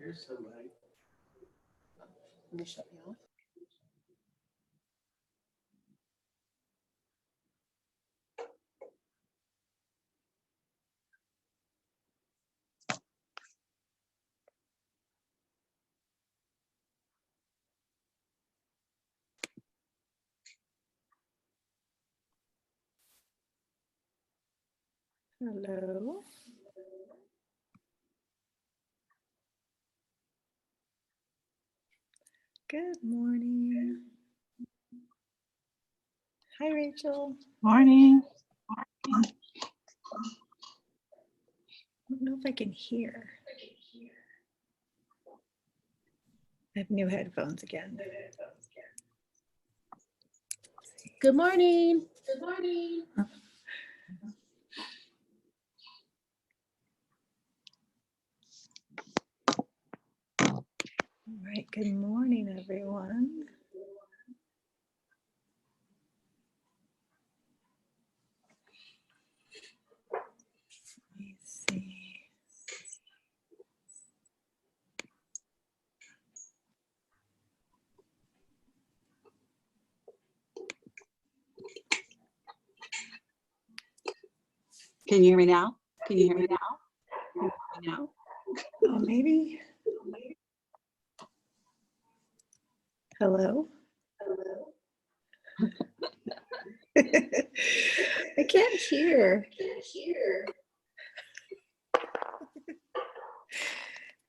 Here's somebody. Let me shut you off. Hello. Good morning. Hi, Rachel. Morning. I don't know if I can hear. I have new headphones again. Good morning. Good morning. All right, good morning, everyone. Let me see. Can you hear me now? Can you hear me now? Can you hear me now? Oh, maybe. Hello? I can't hear.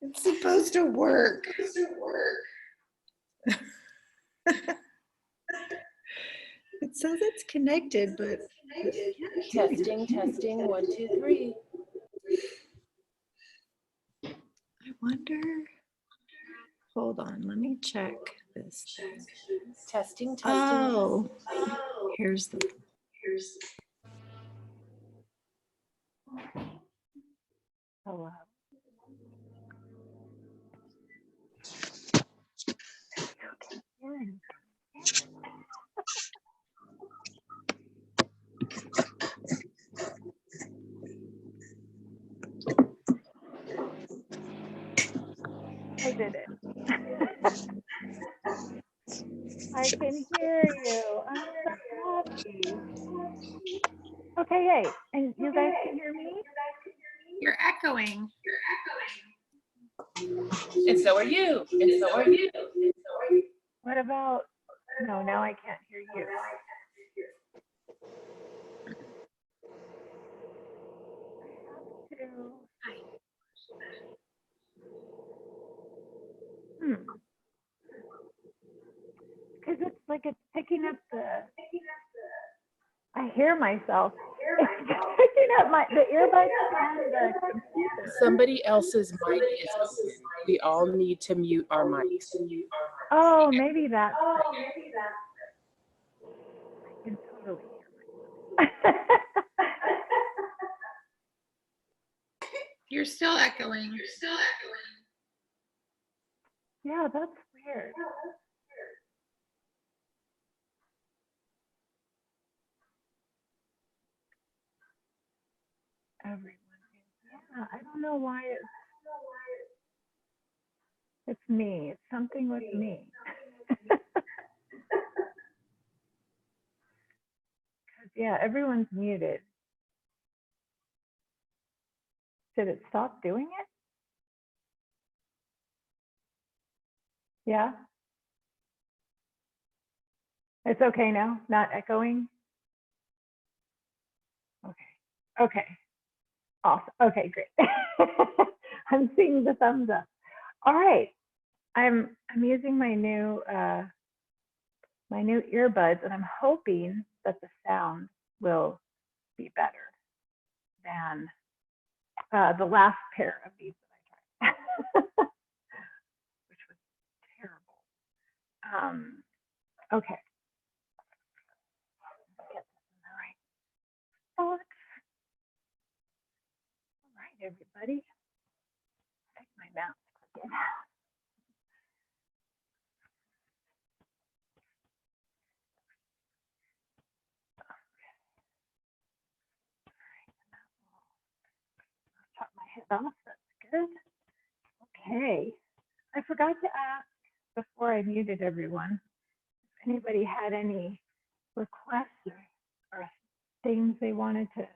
It's supposed to work. It says it's connected, but Testing, 1, 2, 3. I wonder. Hold on, let me check this thing. Testing. Oh, here's the. Hello. I did it. I can hear you. I'm so happy. Okay, yay. And you guys can hear me? You're echoing. And so are you. What about, no, now I can't hear you. Because it's like it's picking up I hear myself. It's picking up the earbuds and the computer. Somebody else's mic is open. We all need to mute our mics. Oh, maybe that's it. I can totally hear myself. You're still echoing. Yeah, that's weird. Everyone is. Yeah, I don't know why it's me. It's something with me. Yeah, everyone's muted. Did it stop doing it? Yeah. It's okay now, not echoing. Okay. Awesome. Okay, great. I'm seeing the thumbs up. All right. I'm using my new earbuds, and I'm hoping that the sound will be better than the last pair of these that I tried, which was terrible. Okay. Let's get this in the right spot. All right, everybody. Take my mouse again. Chop my head off. That's good. Okay. forgot to ask before I muted everyone, if anybody had any requests or things they wanted to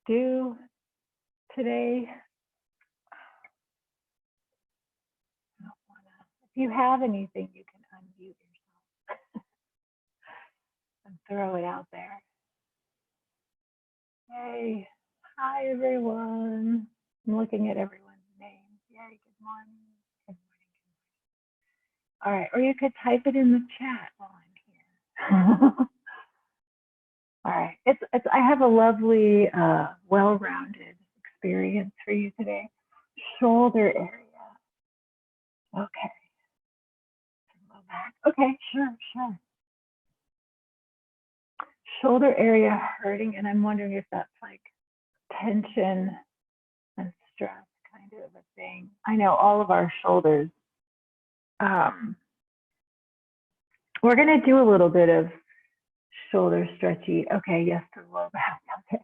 do today. I don't wanna, if you have anything, you can unmute yourself and throw it out there. Yay. Hi, everyone. I'm looking at everyone's names. Yay, good morning. Good morning. All right, or you could type it in the chat while I'm here. All right, I have a lovely, well-rounded experience for you today. Shoulder area. Okay. Low back. Okay, sure. Shoulder area hurting, and I'm wondering if that's like tension and stress kind of a thing. I know all of our shoulders. We're going to do a little bit of shoulder stretchy. Okay, yes, to low back. Okay.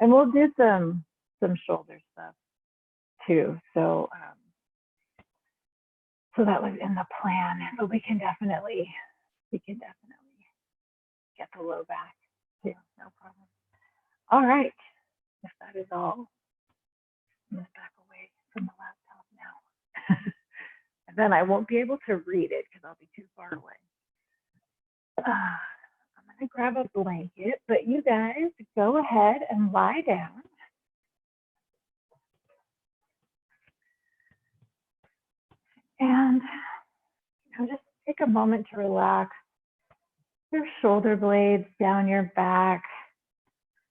And we'll do some shoulder stuff too. So that was in the plan, but we can definitely get the low back too, no problem. All right, if that is all, move back away from the laptop now. And then I won't be able to read it because I'll be too far away. I'm gonna grab a blanket, but you guys go ahead and lie down. And just take a moment to relax your shoulder blades down your back.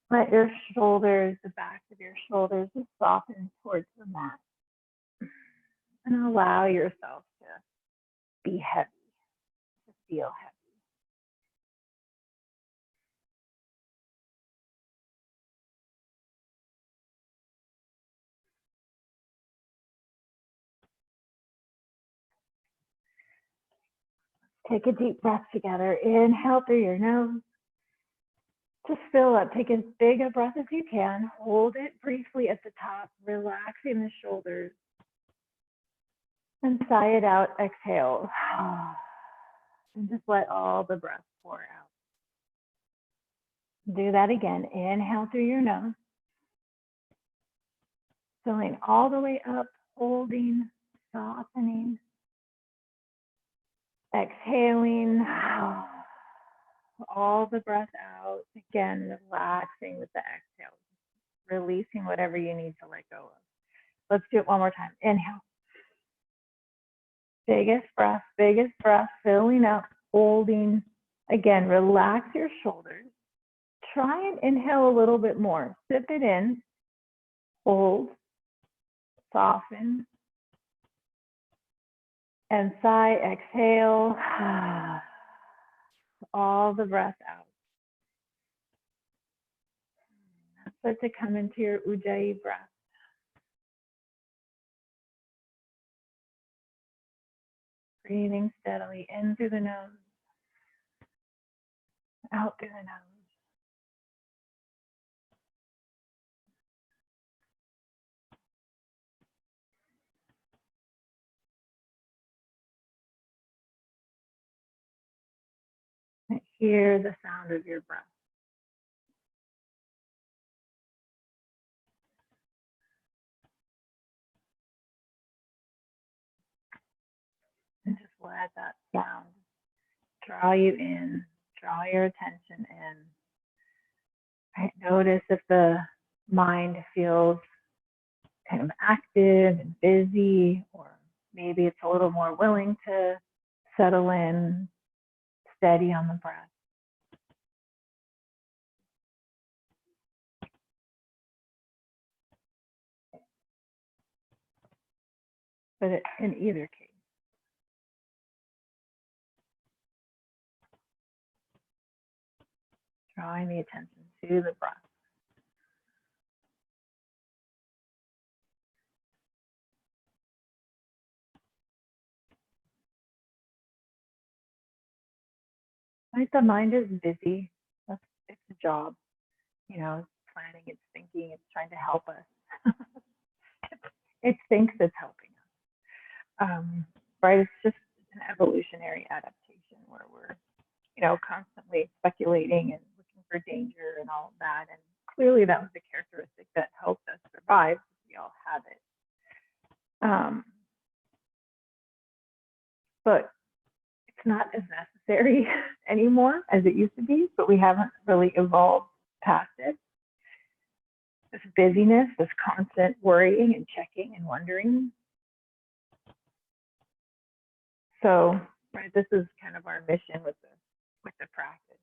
Let your shoulders, the backs of your shoulders, just soften towards the mat. And allow yourself to be heavy, to feel heavy. Take a deep breath together. Inhale through your nose. Just fill up. Take as big a breath as you can. Hold it briefly at the top, relaxing the shoulders. And sigh it out. Exhale. And just let all the breath pour out. Do that again. Inhale through your nose. Filling all the way up, holding, softening. Exhaling all the breath out. Again, relaxing with the exhale. Releasing whatever you need to let go of. Let's do it one more time. Inhale. Biggest breath, filling up, holding. Again, relax your shoulders. Try and inhale a little bit more. Sip it in. Hold. Soften. And sigh, exhale, all the breath out. Start to come into your Ujjayi breath. Breathing steadily in through the nose, out through the nose. Hear the sound of your breath. And just let that sound draw you in, draw your attention in. Right? Notice if the mind feels kind of active and busy, or maybe it's a little more willing to settle in, steady on the breath. But in either case, drawing the attention to the breath. Right, the mind is busy. It's a job, you know, it's planning, it's thinking, it's trying to help us. It thinks it's helping right? It's just an evolutionary adaptation where we're, constantly speculating and looking for danger and all of that. And clearly that was a characteristic that helped us survive. We all have it. But it's not as necessary anymore as it used to be, but we haven't really evolved past it. This busyness, this constant worrying and checking and wondering. So, right, this is kind of our mission with the practice,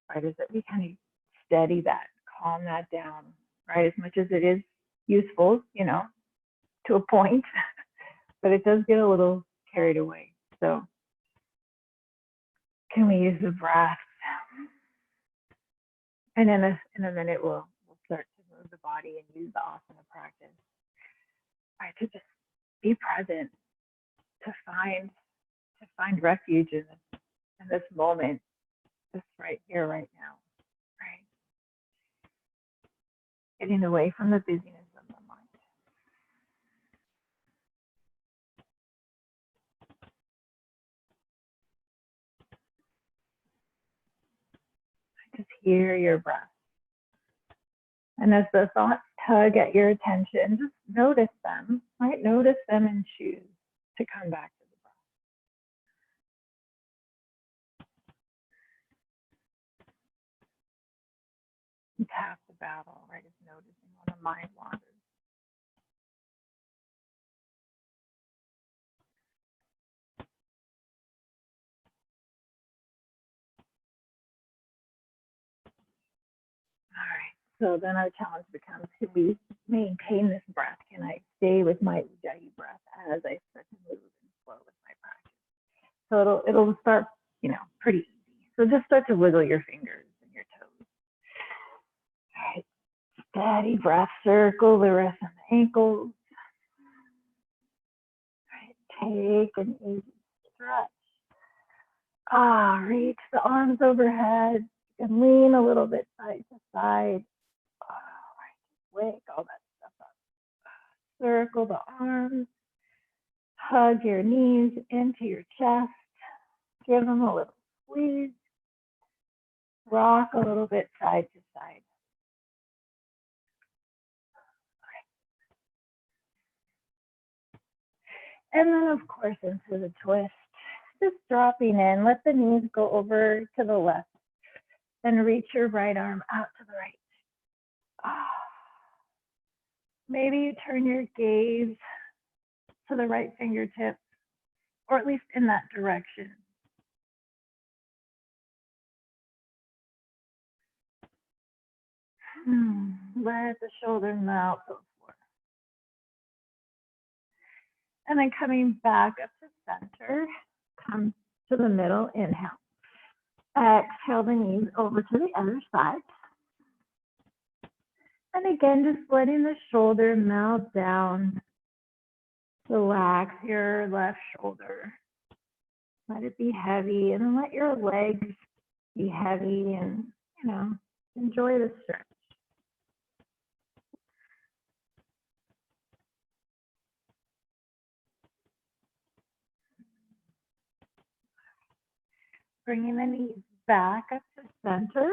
right, is that we kind of steady that, calm that down, right, as much as it is useful, to a point, but it does get a little carried away. So can we use the breath? And in a minute, we'll start to move the body and use the asana practice, right, to just be present, to find refuge in this moment, just right here, right now, right? Getting away from the busyness of the mind. Just hear your breath. And as the thoughts tug at your attention, just notice them, right? Notice them and choose to come back to the breath. It's half the battle, right? Is noticing when the mind wanders. All right. So then our challenge becomes, can we maintain this breath? Can I stay with my Ujjayi breath as I start to move and flow with my practice? So it'll start, pretty easy. So just start to wiggle your fingers and your toes. All right. Steady breath, circle the wrists and the ankles. All right. Take an easy stretch. Reach the arms overhead and lean a little bit side to side. Wake all that stuff up. Circle the arms. Hug your knees into your chest. Give them a little squeeze. Rock a little bit side to side. And then, of course, into the twist. Just dropping in. Let the knees go over to the left. And reach your right arm out to the right. Maybe you turn your gaze to the right fingertip, or at least in that direction. Let the shoulder melt the floor. And then coming back up to center, come to the middle, inhale. Exhale the knees over to the other side. And again, just letting the shoulder melt down. Relax your left shoulder. Let it be heavy, and then let your legs be heavy, and, enjoy the stretch. Bringing the knees back up to center.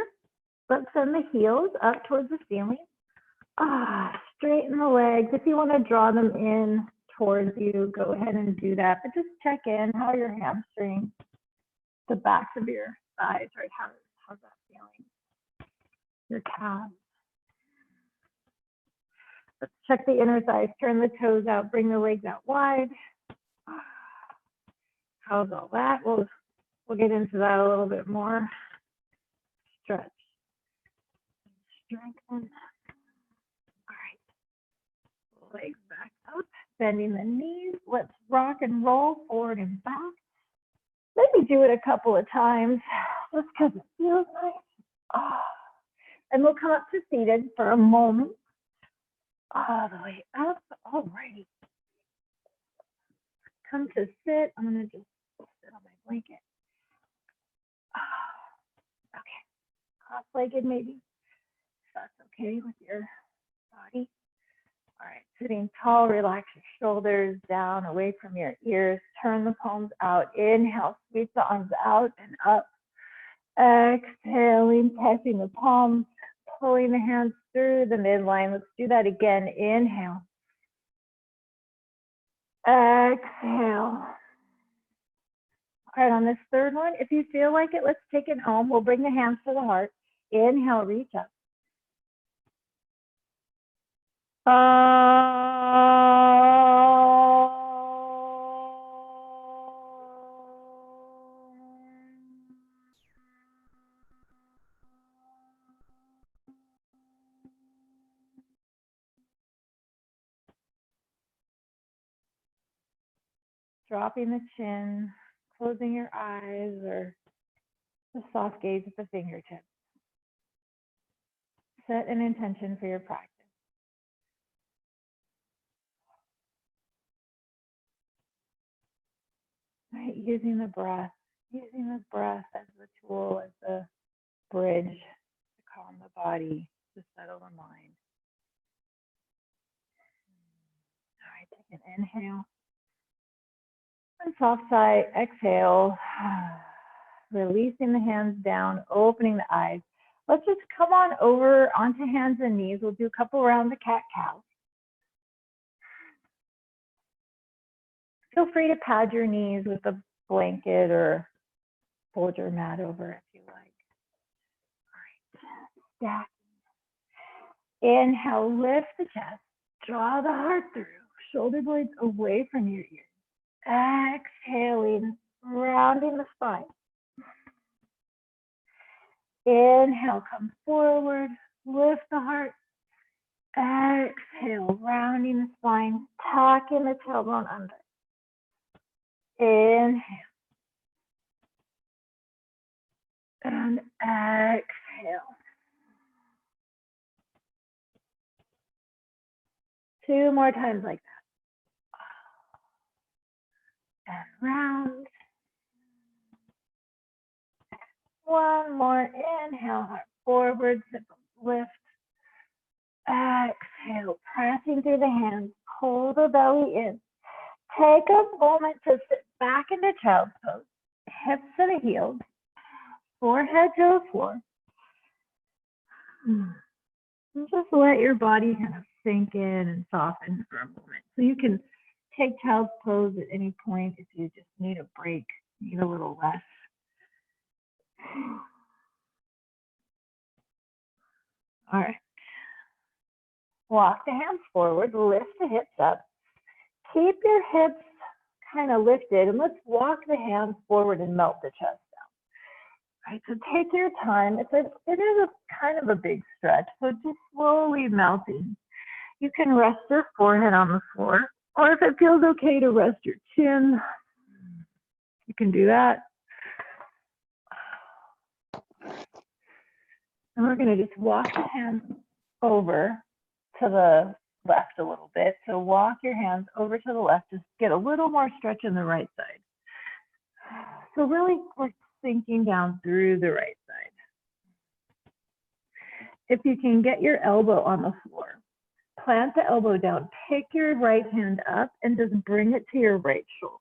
Let's send the heels up towards the ceiling. Straighten the legs. If you want to draw them in towards you, go ahead and do that. But just check in how your hamstring, the backs of your thighs, right? How's that feeling? Your calves. Let's check the inner thighs. Turn the toes out. Bring the legs out wide. How's all that? We'll get into that a little bit more. Stretch. Strengthen. All right. Legs back up. Bending the knees. Let's rock and roll forward and back. Maybe do it a couple of times just because it feels nice. And we'll come up to seated for a moment. All the way up. All righty. Come to sit. I'm going to just sit on my blanket. Okay. Cross-legged maybe. If that's okay with your body. All right, sitting tall, relax your shoulders down, away from your ears. Turn the palms out. Inhale, sweep the arms out and up. Exhaling, pressing the palms, pulling the hands through the midline. Let's do that again. Inhale. Exhale. All right, on this third one, if you feel like it, let's take it home. We'll bring the hands to the heart. Inhale, reach up. Dropping the chin, closing your eyes, or the soft gaze at the fingertips. Set an intention for your practice. Right, using the breath as the tool, as the bridge to calm the body, to settle the mind. All right, take an inhale. And soft sigh, exhale. Releasing the hands down, opening the eyes. Let's just come on over onto hands and knees. We'll do a couple rounds of cat-cow. Feel free to pad your knees with a blanket or fold your mat over if you like. All right, stack. Inhale, lift the chest, draw the heart through, shoulder blades away from your ears. Exhaling, rounding the spine. Inhale, come forward, lift the heart. Exhale, rounding the spine, tucking the tailbone under. Inhale. And exhale. 2 more times like that. And round. 1 more. Inhale, heart forward, lift. Exhale, pressing through the hands. Pull the belly in. Take a moment to sit back into child's pose. Hips to the heels. Forehead to the floor. And just let your body kind of sink in and soften for a moment. So you can take child's pose at any point if you just need a break, need a little less. All right. Walk the hands forward, lift the hips up. Keep your hips kind of lifted, and let's walk the hands forward and melt the chest down. All right, so take your time. It is a kind of a big stretch, so just slowly melting. You can rest your forehead on the floor, or if it feels okay to rest your chin, you can do that. And we're going to just walk the hands over to the left a little bit. So walk your hands over to the left, just get a little more stretch in the right side. So really we're sinking down through the right side. If you can get your elbow on the floor, plant the elbow down, pick your right hand up and just bring it to your right shoulder.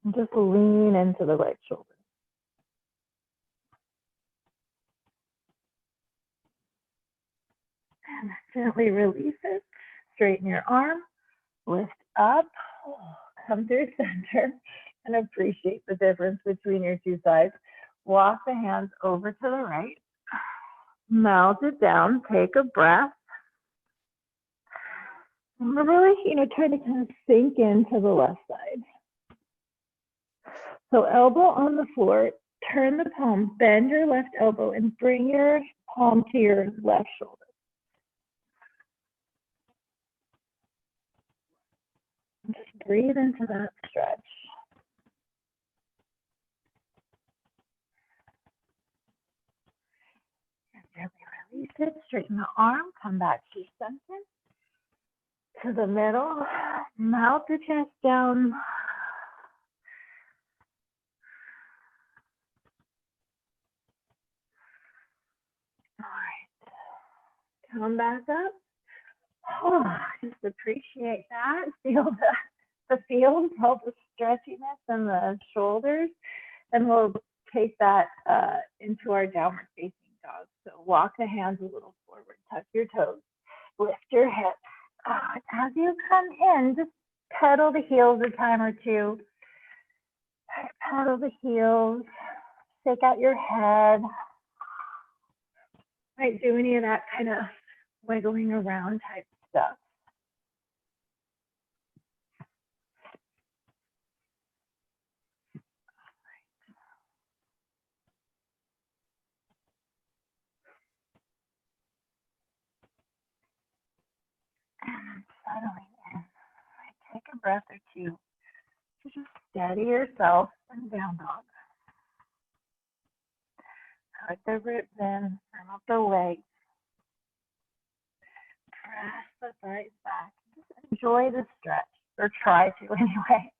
And just lean into the right shoulder. And gently release it. Straighten your arm. Lift up. Come through center. And appreciate the difference between your two sides. Walk the hands over to the right. Melt it down. Take a breath. And we're really, trying to kind of sink into the left side. So elbow on the floor, turn the palm, bend your left elbow, and bring your palm to your left shoulder. And just breathe into that stretch. And gently release it, straighten the arm, come back to center, to the middle, melt the chest down. Come back up. Oh, just appreciate that. Feel the feel, feel the stretchiness in the shoulders. And we'll take that into our downward facing dog. So walk the hands a little forward, tuck your toes, lift your hips. As you come in, just pedal the heels a time or two. Pedal the heels, shake out your head. Might do any of that kind of wiggling around type stuff. And settling in. Take a breath or two to just steady yourself in down dog. Hug the ribs in, firm up the legs. Press the thighs back. Just enjoy the stretch, or try to anyway.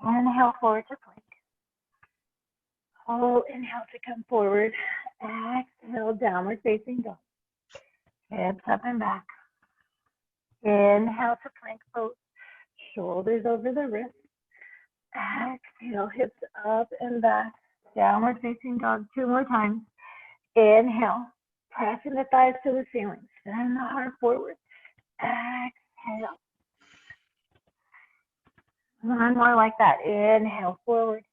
All right, inhale forward to plank. Hold, inhale to come forward. Exhale, downward facing dog. Hips up and back. Inhale to plank pose. Shoulders over the wrist. Exhale, hips up and back. Downward facing dog 2 more times. Inhale, pressing the thighs to the ceiling. Send the heart forward. Exhale. 1 more like that. Inhale, forward.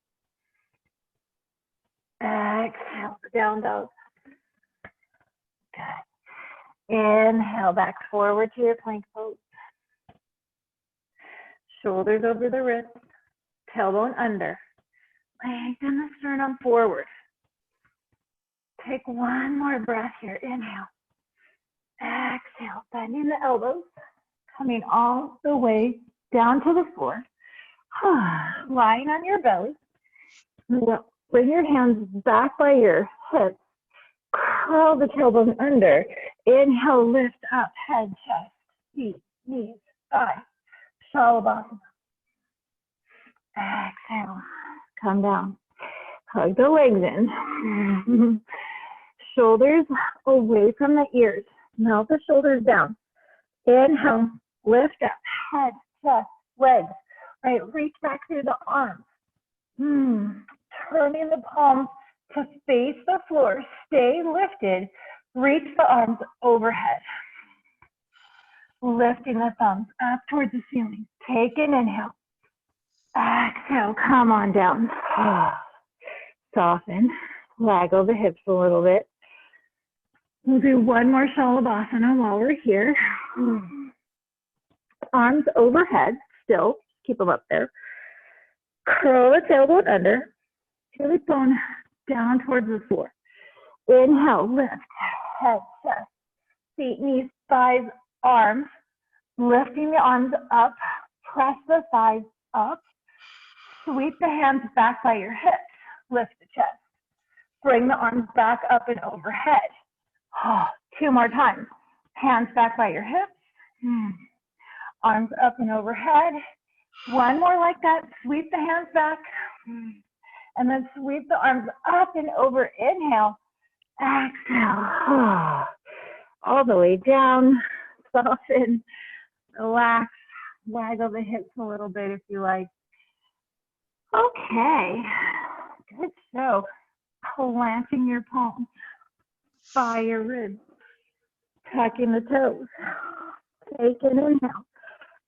Exhale, down dog. Good. Inhale, back forward to your plank pose. Shoulders over the wrist, tailbone under. Lengthen the sternum forward. Take 1 more breath here. Inhale. Exhale, bending the elbows, coming all the way down to the floor. Lying on your belly. Bring your hands back by your hips. Curl the tailbone under. Inhale, lift up, head, chest, feet, knees, thighs. Shalabhasana. Exhale, come down. Hug the legs in. Shoulders away from the ears. Melt the shoulders down. Inhale, lift up, head, chest, legs. Right, reach back through the arms. Turning the palms to face the floor. Stay lifted. Reach the arms overhead. Lifting the thumbs up towards the ceiling. Take an inhale. Exhale, come on down. Soften. Waggle the hips a little bit. We'll do 1 more Shalabhasana while we're here. Arms overhead, still. Keep them up there. Curl the tailbone under. Pelvic bone down towards the floor. Inhale, lift. Head, chest, feet, knees, thighs, arms. Lifting the arms up. Press the thighs up. Sweep the hands back by your hips. Lift the chest. Bring the arms back up and overhead. 2 more times. Hands back by your hips. Arms up and overhead. 1 more like that. Sweep the hands back. And then sweep the arms up and over. Inhale. Exhale. All the way down. Soften. Relax. Waggle the hips a little bit if you like. Okay. Good show. Planting your palms by your ribs. Tucking the toes. Take an inhale.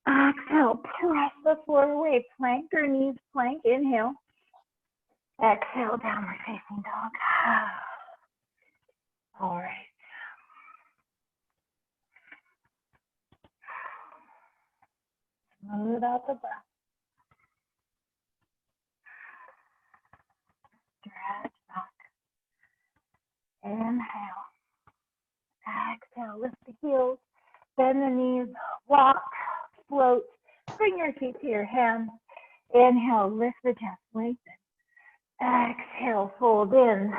Exhale. Press the floor away. Plank your knees. Plank. Inhale. Exhale. Downward facing dog. All right. Smooth out the breath. Stretch back. Inhale. Exhale. Lift the heels. Bend the knees. Walk. Float. Bring your feet to your hands. Inhale. Lift the chest. Lengthen. Exhale. Fold in.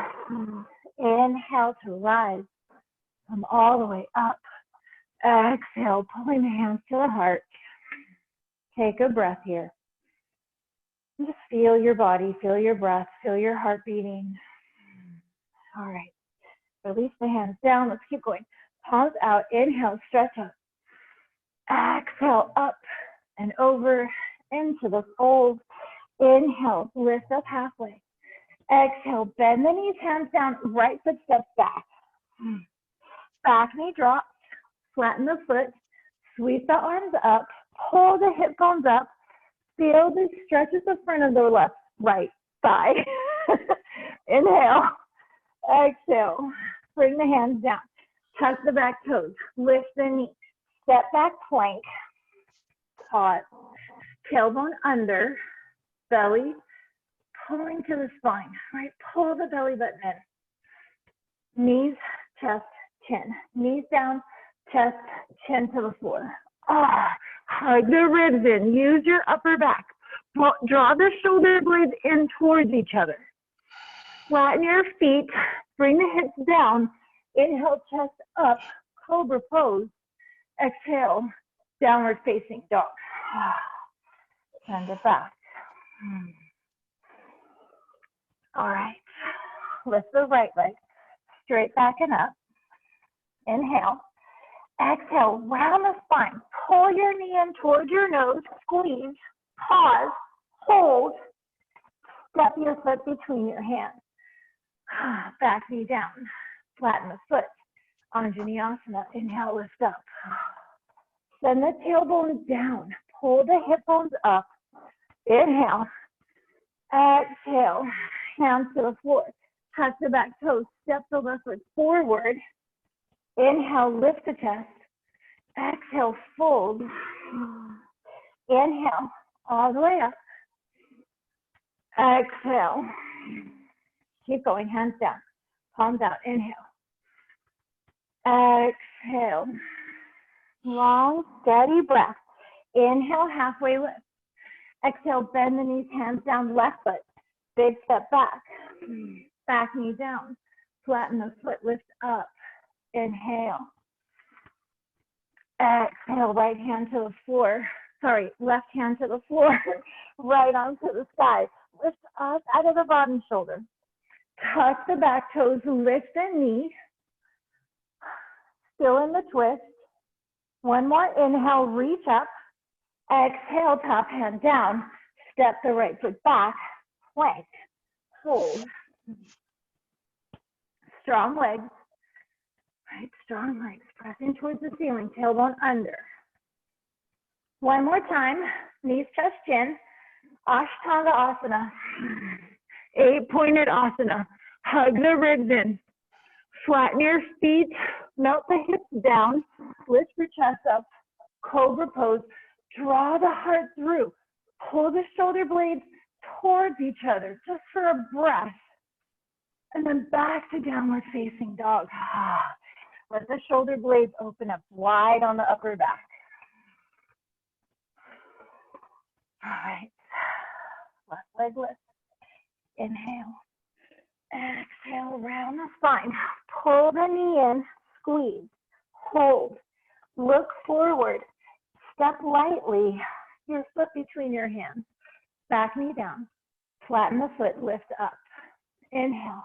Inhale to rise. Come all the way up. Exhale. Pulling the hands to the heart. Take a breath here. Just feel your body, feel your breath, feel your heart beating. All right. Release the hands down. Let's keep going. Palms out. Inhale, stretch up. Exhale, up and over into the fold. Inhale, lift up halfway. Exhale, bend the knees, hands down, right foot steps back. Back knee drops, flatten the foot, sweep the arms up, pull the hip bones up, feel the stretch at the front of the right thigh. Inhale, exhale, bring the hands down, tuck the back toes, lift the knee, step back plank, pause, tailbone under, belly pulling to the spine, right? Pull the belly button in. Knees, chest, chin. Knees down, chest, chin to the floor. Hug the ribs in. Use your upper back. Draw the shoulder blades in towards each other. Flatten your feet. Bring the hips down. Inhale, chest up. Cobra pose. Exhale, downward facing dog. Send it back. All right. Lift the right leg straight back and up. Inhale. Exhale, round the spine. Pull your knee in towards your nose. Squeeze. Pause. Hold. Step your foot between your hands. Back knee down. Flatten the foot. Anjaneyasana. Inhale, lift up. Send the tailbone down. Pull the hip bones up. Inhale. Exhale. Hands to the floor. Touch the back toes. Step the left foot forward. Inhale, lift the chest. Exhale, fold. Inhale, all the way up. Exhale. Keep going, hands down. Palms out. Inhale. Exhale. Long, steady breath. Inhale, halfway lift. Exhale, bend the knees, hands down, left foot. Big step back. Back knee down. Flatten the foot, lift up. Inhale. Exhale, right hand to the floor. Sorry, left hand to the floor. Right arm to the sky. Lift up out of the bottom shoulder. Tuck the back toes, lift the knee. Still in the twist. One more inhale, reach up. Exhale, top hand down. Step the right foot back. Plank. Hold. Strong legs. Right, strong legs. Pressing towards the ceiling. Tailbone under. One more time. Knees, chest, chin. Ashtanga asana. 8-pointed asana. Hug the ribs in. Flatten your feet. Melt the hips down. Lift your chest up. Cobra pose. Draw the heart through. Pull the shoulder blades towards each other just for a breath. And then back to downward facing dog. Let the shoulder blades open up wide on the upper back. All right. Left leg lift. Inhale. Exhale, round the spine. Pull the knee in. Squeeze. Hold. Look forward. Step lightly. Your foot between your hands. Back knee down. Flatten the foot. Lift up. Inhale.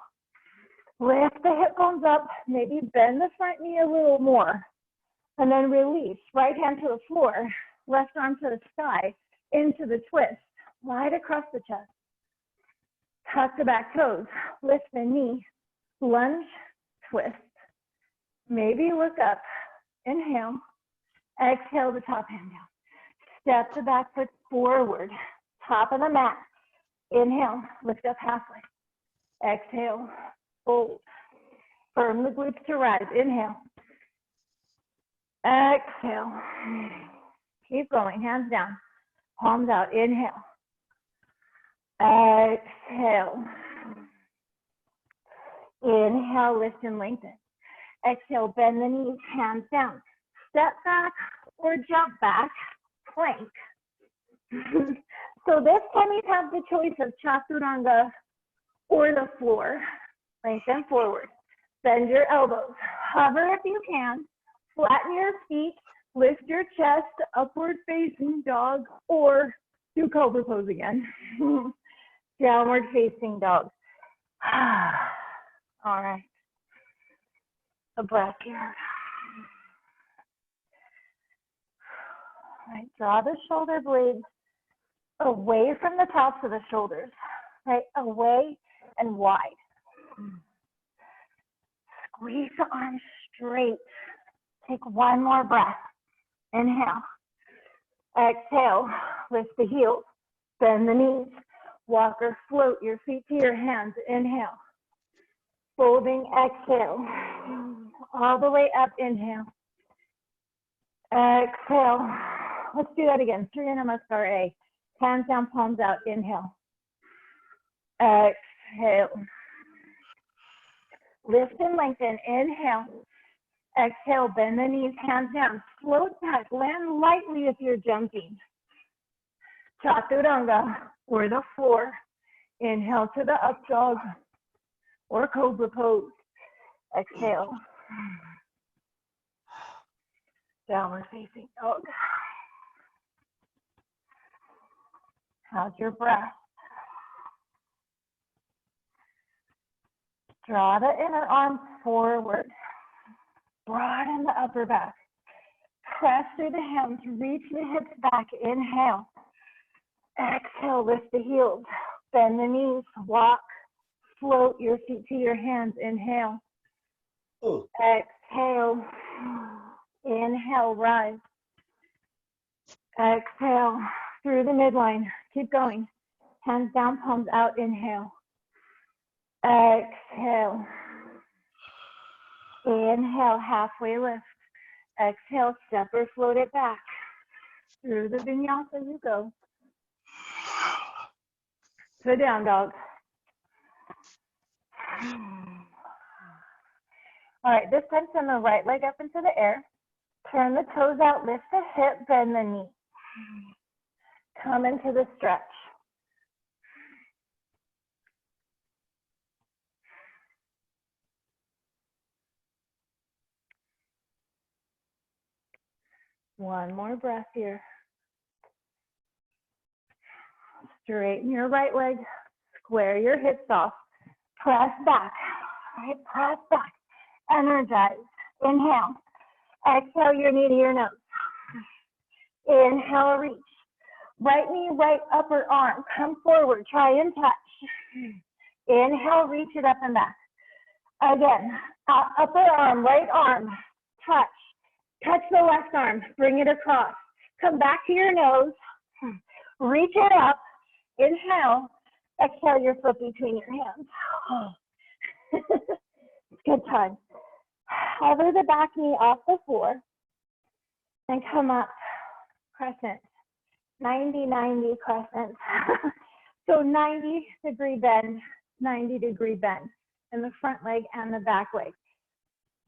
Lift the hip bones up. Maybe bend the front knee a little more. And then release. Right hand to the floor. Left arm to the sky. Into the twist. Wide across the chest. Tuck the back toes. Lift the knee. Lunge. Twist. Maybe look up. Inhale. Exhale the top hand down. Step the back foot forward. Top of the mat. Inhale. Lift up halfway. Exhale. Fold. Firm the glutes to rise. Inhale. Exhale. Keep going. Hands down. Palms out. Inhale. Exhale. Inhale. Lift and lengthen. Exhale. Bend the knees. Hands down. Step back or jump back. Plank. So this time you have the choice of chaturanga or the floor. Lengthen forward. Bend your elbows. Hover if you can. Flatten your feet. Lift your chest. Upward facing dog or Do cobra pose again. Downward facing dog. All right. A breath here. All right, draw the shoulder blades away from the tops of the shoulders, right? Away and wide. Squeeze the arms straight. Take one more breath. Inhale. Exhale. Lift the heels. Bend the knees. Walk or float your feet to your hands. Inhale. Folding. Exhale. All the way up. Inhale. Exhale. Let's do that again. Surya Namaskar A. Hands down, palms out. Inhale. Exhale. Lift and lengthen. Inhale. Exhale. Bend the knees. Hands down. Float back. Land lightly if you're jumping. Chaturanga or the floor. Inhale to the up dog or cobra pose. Exhale. Downward facing dog. How's your breath? Draw the inner arms forward. Broaden the upper back. Press through the hands. Reach the hips back. Inhale. Exhale. Lift the heels. Bend the knees. Walk. Float your feet to your hands. Inhale. Exhale. Inhale. Rise. Exhale. Through the midline. Keep going. Hands down, palms out. Inhale. Exhale. Inhale, halfway lift. Exhale, step or float it back. Through the vinyasa you go. To down dog. All right, this time send the right leg up into the air. Turn the toes out, lift the hip, bend the knee. Come into the stretch. One more breath here. Straighten your right leg. Square your hips off. Press back. Right, press back. Energize. Inhale. Exhale your knee to your nose. Inhale, reach. Right knee, right upper arm. Come forward. Try and touch. Inhale, reach it up and back. Again, upper arm, right arm. Touch. Touch the left arm. Bring it across. Come back to your nose. Reach it up. Inhale. Exhale your foot between your hands. Good time. Hover the back knee off the floor and come up crescent. 90-90 crescent. So 90-degree bend, 90-degree bend in the front leg and the back leg.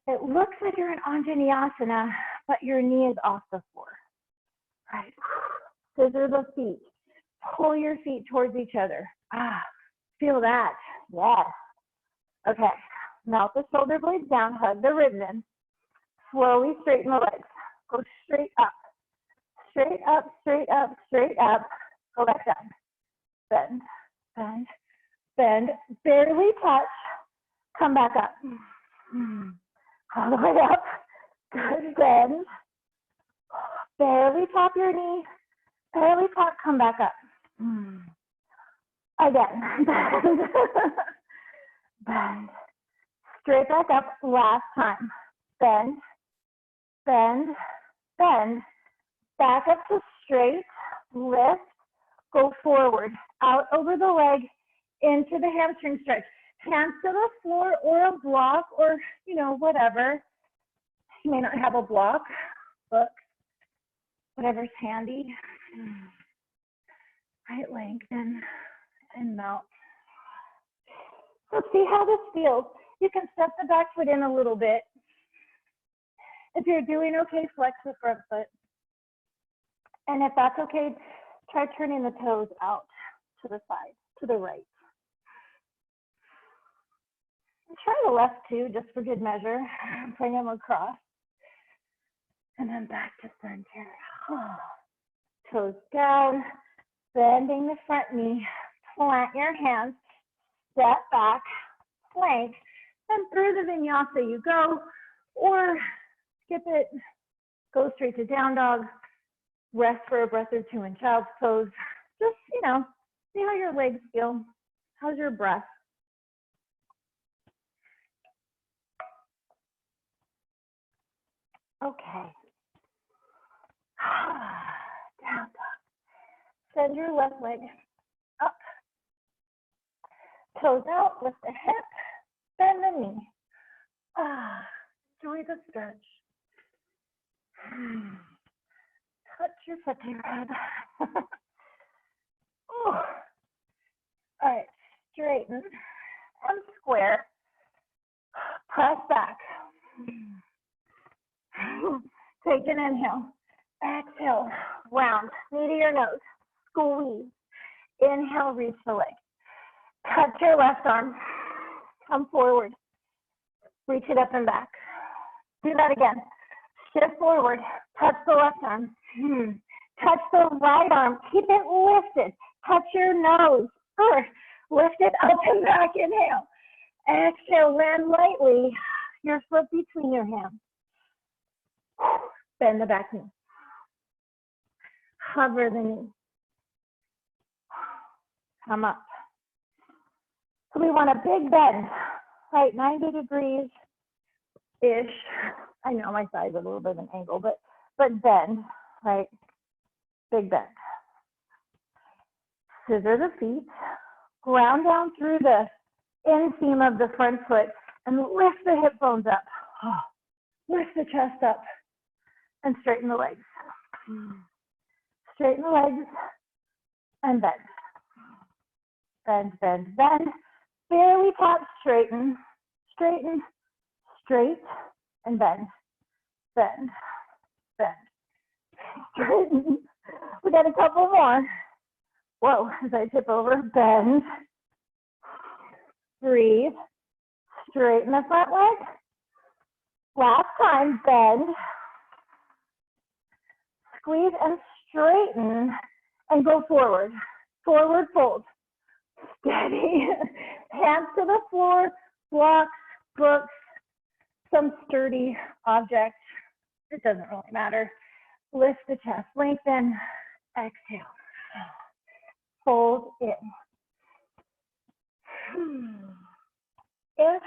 It looks like you're in Anjaneyasana, but your knee is off the floor. Right. Scissor the feet. Pull your feet towards each other. Feel that. Yes. Okay. Melt the shoulder blades down. Hug the ribs in. Slowly straighten the legs. Go straight up. Straight up, straight up, straight up. Go back down. Bend, bend, bend. Barely touch. Come back up. All the way up. Good. Bend. Barely top your knee. Barely top. Come back up. Again. Bend. Bend. Straight back up. Last time. Bend. Bend. Bend. Back up to straight, lift, go forward, out over the leg, into the hamstring stretch. Hands to the floor or a block or, you know, whatever. You may not have a block, book, whatever's handy. Right, lengthen and melt. So see how this feels. You can step the back foot in a little bit. If you're doing okay, flex the front foot. And if that's okay, try turning the toes out to the side, to the right. And try the left too, just for good measure. Bring them across. And then back to center. Toes down, bending the front knee, plant your hands, step back, plank, and through the vinyasa you go, or skip it, go straight to down dog, rest for a breath or two in child's pose. Just, see how your legs feel. How's your breath? Okay. Down dog. Send your left leg up. Toes out, lift the hip, bend the knee. Enjoy the stretch. Touch your foot to your head. All right, straighten and square. Press back. Take an inhale. Exhale, round, knee to your nose. Squeeze. Inhale, reach the leg. Touch your left arm. Come forward. Reach it up and back. Do that again. Shift forward. Touch the left arm. Touch the right arm. Keep it lifted. Touch your nose. Lift it up and back. Inhale. Exhale. Land lightly. Your foot between your hands. Bend the back knee. Hover the knee. Come up. So we want a big bend, right? 90 degrees-ish. I know my side's a little bit of an angle, but bend, right? Big bend. Scissor the feet. Ground down through the inseam of the front foot and lift the hip bones up. Lift the chest up and straighten the legs. Straighten the legs and bend. Bend, bend, bend. Barely tap, straighten, straighten, straight, and bend. Bend, bend, straighten. We got a couple more. Whoa, as I tip over, bend. Breathe. Straighten the front leg. Last time, bend. Squeeze and straighten and go forward. Forward fold. Steady. Hands to the floor, blocks, books, some sturdy object. It doesn't really matter. Lift the chest, lengthen, exhale. Fold in. If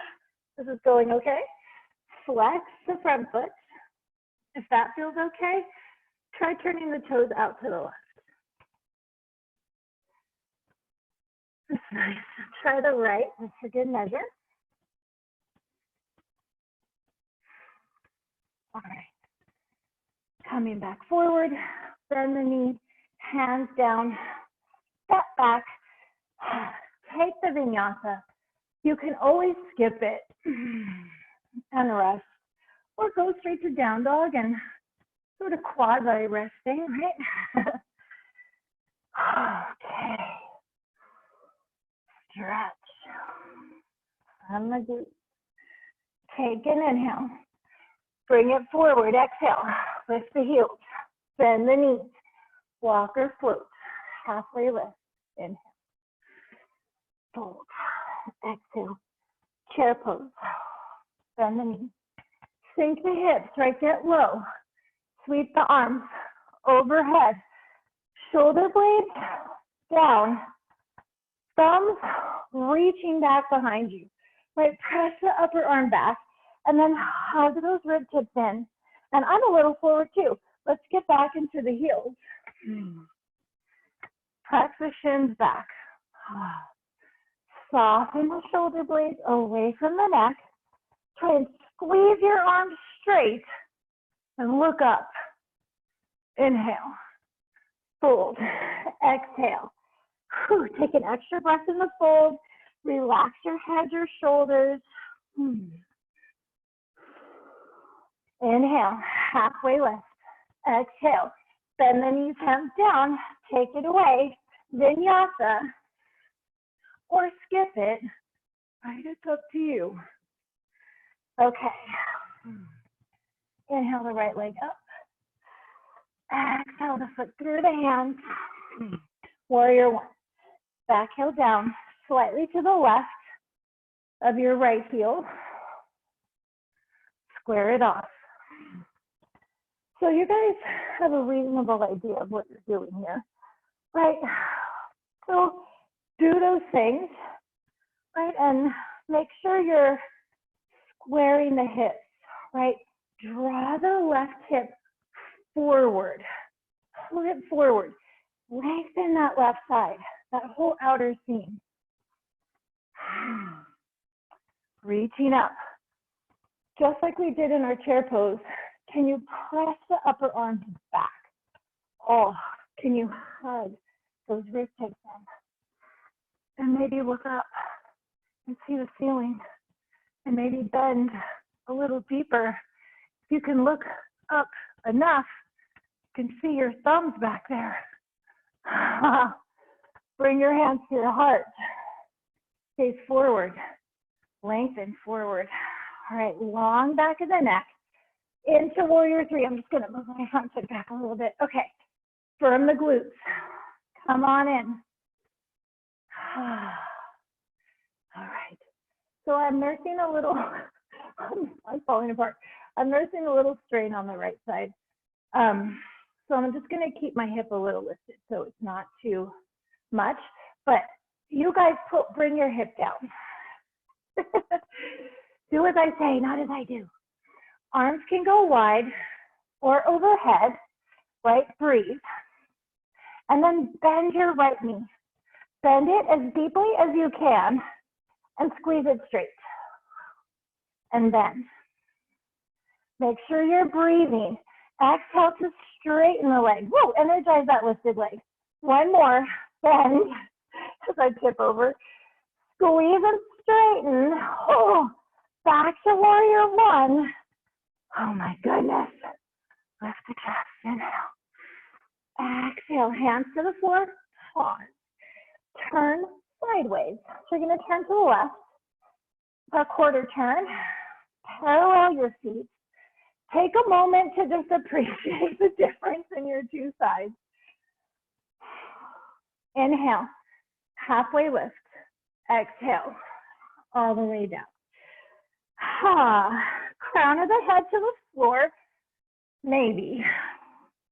this is going okay, flex the front foot. If that feels okay, try turning the toes out to the left. That's nice. Try the right, just for good measure. All right. Coming back forward, bend the knee, hands down, step back, take the vinyasa. You can always skip it and rest, or go straight to down dog and sort of quasi resting, right? Okay. Stretch. I'm gonna do. Take an inhale. Bring it forward. Exhale. Lift the heels. Bend the knees. Walk or float. Halfway lift. Inhale. Fold. Exhale. Chair pose. Bend the knees. Sink the hips. Right, get low. Sweep the arms overhead. Shoulder blades down. Thumbs reaching back behind you. Right, press the upper arm back and then hug those rib tips in. And I'm a little forward too. Let's get back into the heels. Press the shins back. Soften the shoulder blades away from the neck. Try and squeeze your arms straight and look up. Inhale. Fold. Exhale. Take an extra breath in the fold. Relax your head, your shoulders. Inhale, halfway lift. Exhale, bend the knees, hands down. Take it away. Vinyasa. Or skip it. Right, it's up to you. Okay. Inhale the right leg up. Exhale the foot through the hands. Warrior one. Back heel down, slightly to the left of your right heel. Square it off. So you guys have a reasonable idea of what you're doing here, right? So do those things, right? And make sure you're squaring the hips, right? Draw the left hip forward, pull it forward, lengthen that left side, that whole outer seam. Reaching up, just like we did in our chair pose. Can you press the upper arms back? Oh, can you hug those rib tips in? And maybe look up and see the ceiling, and maybe bend a little deeper. If you can look up enough, you can see your thumbs back there. Bring your hands to your heart. Face forward, lengthen forward. All right, long back of the neck. Into warrior three. I'm just gonna move my front foot back a little bit. Okay, firm the glutes. Come on in. All right. So I'm nursing a little, I'm falling apart. I'm nursing a little strain on the right side. So I'm just gonna keep my hip a little lifted so it's not too much, but you guys bring your hip down. Do as I say, not as I do. Arms can go wide or overhead, right? Breathe. And then bend your right knee. Bend it as deeply as you can and squeeze it straight. And then make sure you're breathing. Exhale to straighten the leg. Whoa, energize that lifted leg. One more. Bend as I tip over. Squeeze and straighten. Oh, back to warrior one. Oh my goodness. Lift the chest. Inhale. Exhale. Hands to the floor. Pause. Turn sideways. So you're going to turn to the left. A quarter turn. Parallel your feet. Take a moment to just appreciate the difference in your two sides. Inhale. Halfway lift. Exhale. All the way down. Crown of the head to the floor. Maybe.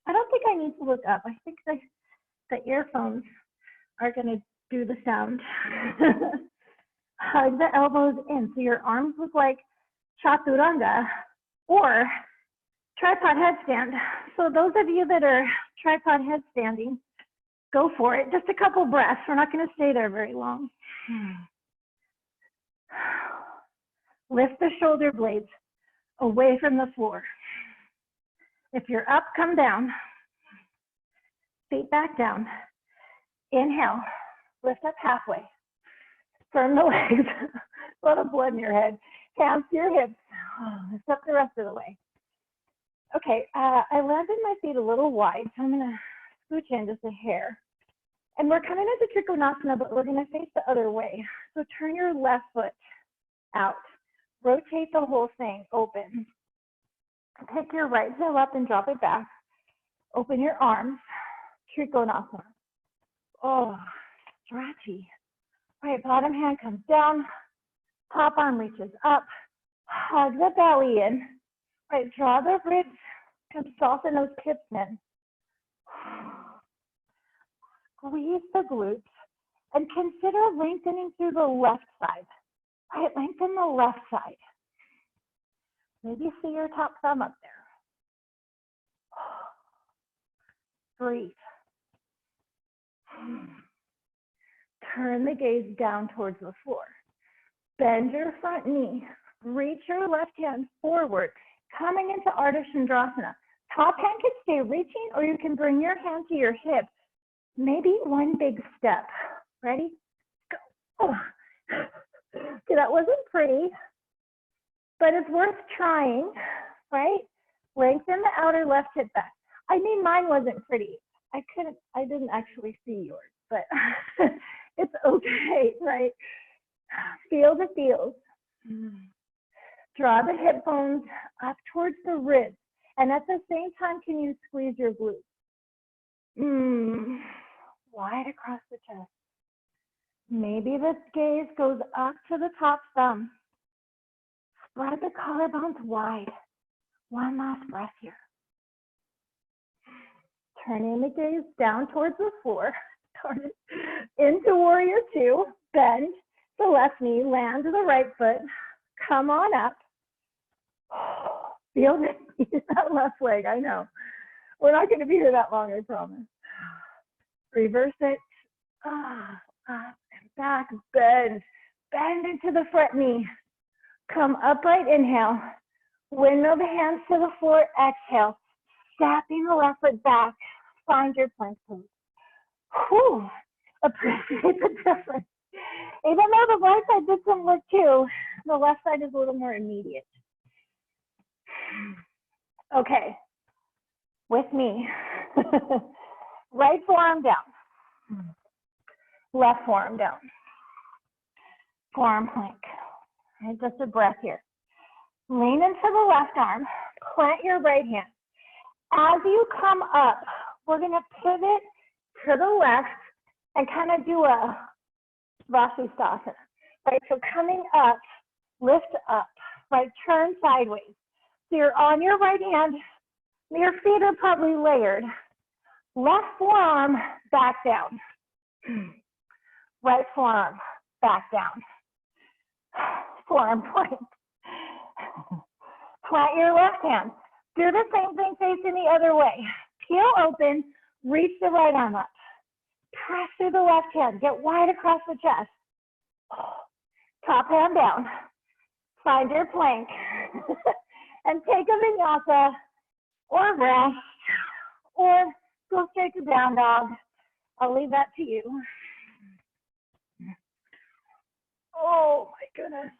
I don't think I need to look up. I think the earphones are going to do the sound. Hug the elbows in so your arms look like chaturanga or tripod headstand. So those of you that are tripod headstanding, go for it. Just a couple breaths. We're not going to stay there very long. Lift the shoulder blades away from the floor. If you're up, come down. Feet back down. Inhale. Lift up halfway. Firm the legs. A lot of blood in your head. Hands to your hips. Lift up the rest of the way. Okay, I landed my feet a little wide, so I'm going to scooch in just a hair. And we're coming into Trikonasana, but we're going to face the other way. So turn your left foot out. Rotate the whole thing open. Take your right heel up and drop it back. Open your arms. Trikonasana. Oh, stretchy. Right, bottom hand comes down. Top arm reaches up. Hug the belly in. Right, draw the ribs. Come soften those hips in. Squeeze the glutes. And consider lengthening through the left side. Right, lengthen the left side. Maybe see your top thumb up there. Breathe. Turn the gaze down towards the floor. Bend your front knee. Reach your left hand forward, coming into Urdhva Dhanurasana. Top hand can stay reaching, or you can bring your hand to your hip. Maybe one big step. Ready? Go. Oh. Okay, that wasn't pretty, but it's worth trying, right? Lengthen the outer left hip back. I mean, mine wasn't pretty. I didn't actually see yours, but it's okay, right? Feel the feels. Draw the hip bones up towards the ribs. And at the same time, can you squeeze your glutes? wide across the chest. Maybe the gaze goes up to the top thumb. Spread the collarbones wide. One last breath here. Turning the gaze down towards the floor. Turn into warrior two. Bend the left knee, land to the right foot. Come on up. Feel that left leg, I know. We're not going to be here that long, I promise. Reverse it. Up and back. Bend. Bend into the front knee. Come upright, inhale. Windmill the hands to the floor, exhale. Stepping the left foot back. Find your plank pose. Whew. Appreciate the difference. Even though the right side did some work too, the left side is a little more immediate. Okay, with me. Right forearm down. Left forearm down. Forearm plank. And just a breath here. Lean into the left arm. Plant your right hand. As you come up, we're going to pivot to the left and kind of do a Vasisthasana. Right, so coming up, lift up, right, turn sideways. So you're on your right hand, your feet are probably layered. Left forearm back down. Right forearm back down. Forearm plank. Plant your left hand. Do the same thing facing the other way. Peel open, reach the right arm up. Press through the left hand, get wide across the chest. Top hand down. Find your plank. And take a vinyasa or rest or go straight to down dog. I'll leave that to you. Oh my goodness.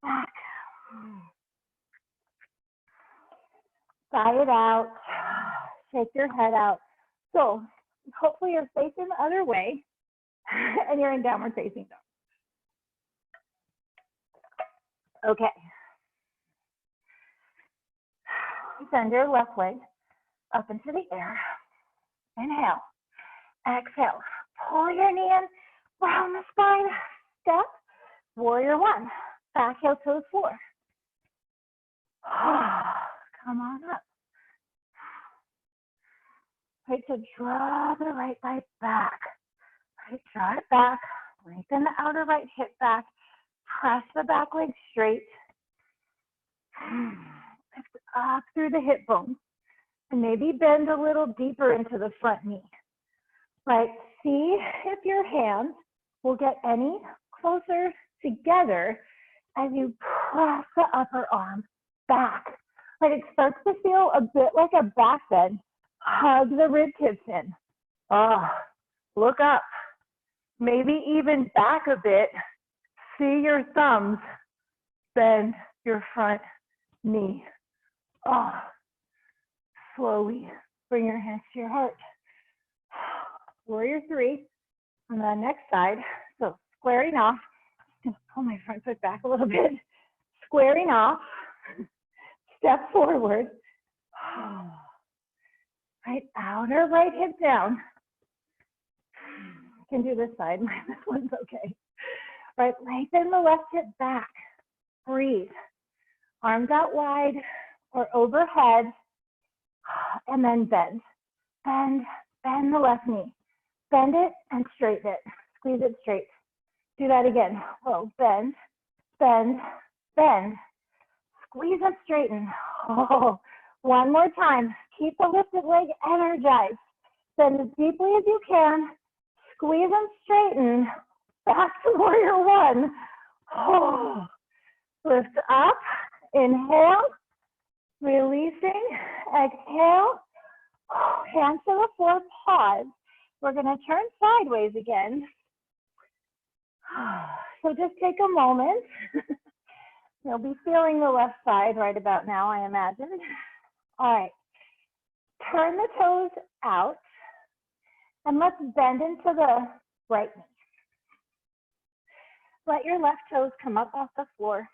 Back. Sigh it out. Shake your head out. So hopefully you're facing the other way and you're in downward facing dog. Okay. Send your left leg up into the air. Inhale. Exhale. Pull your knee in, round the spine. Step. Warrior one. Back heel to the floor. Come on up. Right, so draw the right thigh back. Right, draw it back. Lengthen the outer right hip back. Press the back leg straight. Lift up through the hip bone. And maybe bend a little deeper into the front knee. Right, see if your hands will get any closer together as you press the upper arm back. Right, it starts to feel a bit like a back bend. Hug the rib tips in. Look up. Maybe even back a bit. See your thumbs. Bend your front knee. Slowly bring your hands to your heart. Warrior three on the next side. So squaring off. Just pull my front foot back a little bit. Squaring off. Step forward. Right, outer right hip down. I can do this side. This one's okay. Right, lengthen the left hip back. Breathe. Arms out wide or overhead. And then bend. Bend the left knee. Bend it and straighten it. Squeeze it straight. Do that again. Whoa, bend. Squeeze and straighten. One more time. Keep the lifted leg energized. Bend as deeply as you can. Squeeze and straighten. Back to warrior one. Lift up. Inhale. Releasing. Exhale. Hands to the floor. Pause. We're going to turn sideways again. So just take a moment. You'll be feeling the left side right about now, I imagine. All right. Turn the toes out. And let's bend into the right knee. Let your left toes come up off the floor.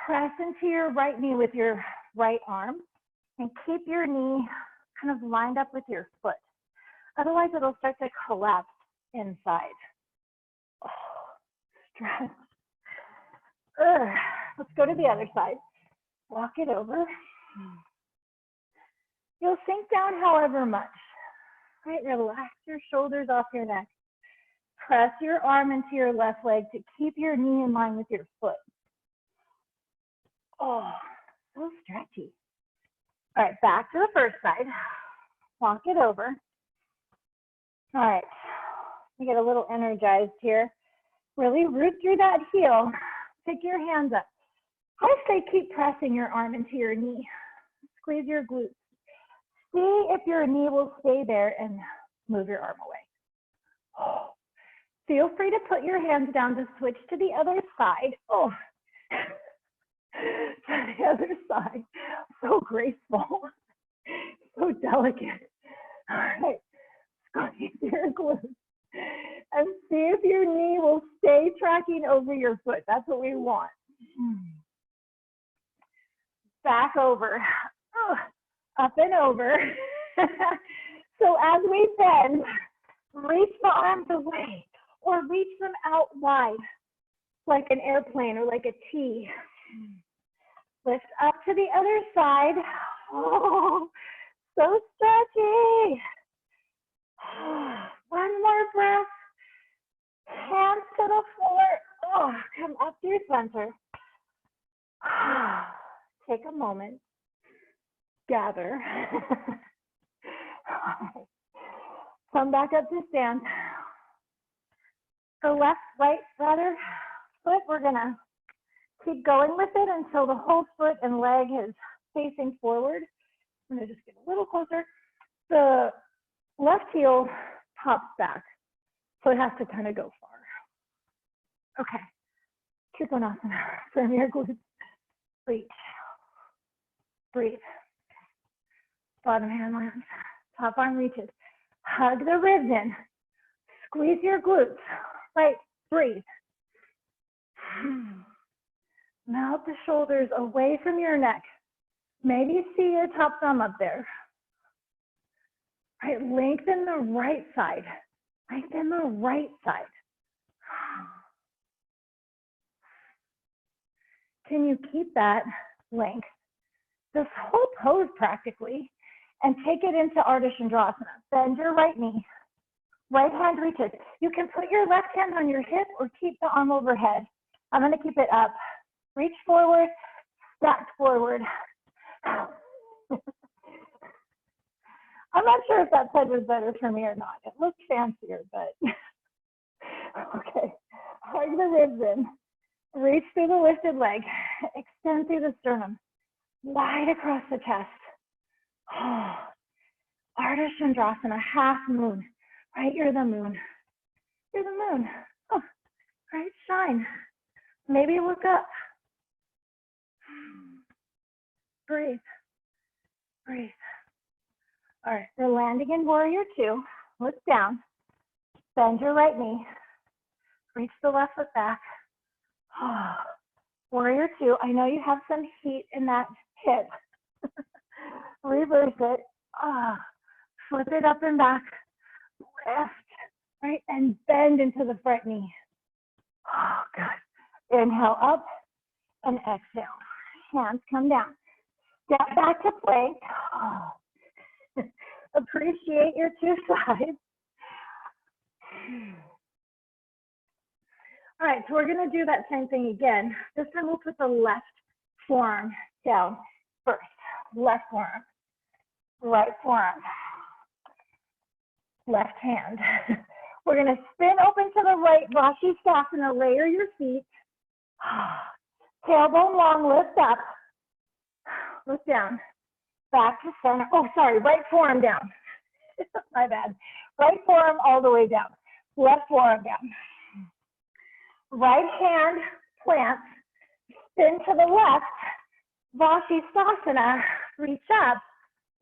Press into your right knee with your right arm. And keep your knee kind of lined up with your foot. Otherwise, it'll start to collapse inside. Oh, stretch. Let's go to the other side. Walk it over. You'll sink down however much. Right, relax your shoulders off your neck. Press your arm into your left leg to keep your knee in line with your foot. Oh, so stretchy. All right, back to the first side. Walk it over. All right, we get a little energized here. Really root through that heel. Pick your hands up. I say keep pressing your arm into your knee. Squeeze your glutes. See if your knee will stay there and move your arm away. Oh. Feel free to put your hands down to switch to the other side. Oh, to the other side. So graceful, so delicate. All right, squeeze your glutes and see if your knee will stay tracking over your foot. That's what we want. Back over, up and over. So as we bend, reach the arms away or reach them out wide like an airplane or like a T. Lift up to the other side. Oh, so stretchy. One more breath. Hands to the floor. Oh, come up to your center. Take a moment. Gather. Come back up to stand. The left, right, rather, foot, we're gonna keep going with it until the whole foot and leg is facing forward. I'm gonna just get a little closer. The left heel pops back, so it has to kind of go far. Okay, Trikonasana, firm your glutes. Reach, breathe. Bottom hand lands, top arm reaches. Hug the ribs in, squeeze your glutes. Right, breathe. Melt the shoulders away from your neck. Maybe see your top thumb up there. Right, lengthen the right side. Lengthen the right side. Can you keep that length, this whole pose practically, and take it into Urdhva Dhanurasana? Bend your right knee. Right hand reaches. You can put your left hand on your hip or keep the arm overhead. I'm going to keep it up. Reach forward, stack forward. I'm not sure if that side was better for me or not. It looked fancier, but okay. Hug the ribs in. Reach through the lifted leg. Extend through the sternum. Wide across the chest. Oh. Urdhva Dhanurasana, half moon. Right, you're the moon. You're the moon. Oh, right, shine. Maybe look up. Breathe. Breathe. All right, we're landing in warrior two. Look down. Bend your right knee. Reach the left foot back. Oh, warrior two. I know you have some heat in that hip. Reverse it. Flip it up and back. Lift, right, and bend into the front knee. Oh, good. Inhale up and exhale. Hands come down. Step back to plank. Oh. Appreciate your two sides. All right, so we're going to do that same thing again. This time we'll put the left forearm down first. Left forearm, right forearm. Left hand. We're going to spin open to the right, Vashisthasana, layer your feet. Tailbone long, lift up. Look down. Back to center. Oh, sorry, right forearm down. My bad. Right forearm all the way down. Left forearm down. Right hand plants. Spin to the left. Vashisthasana. Reach up.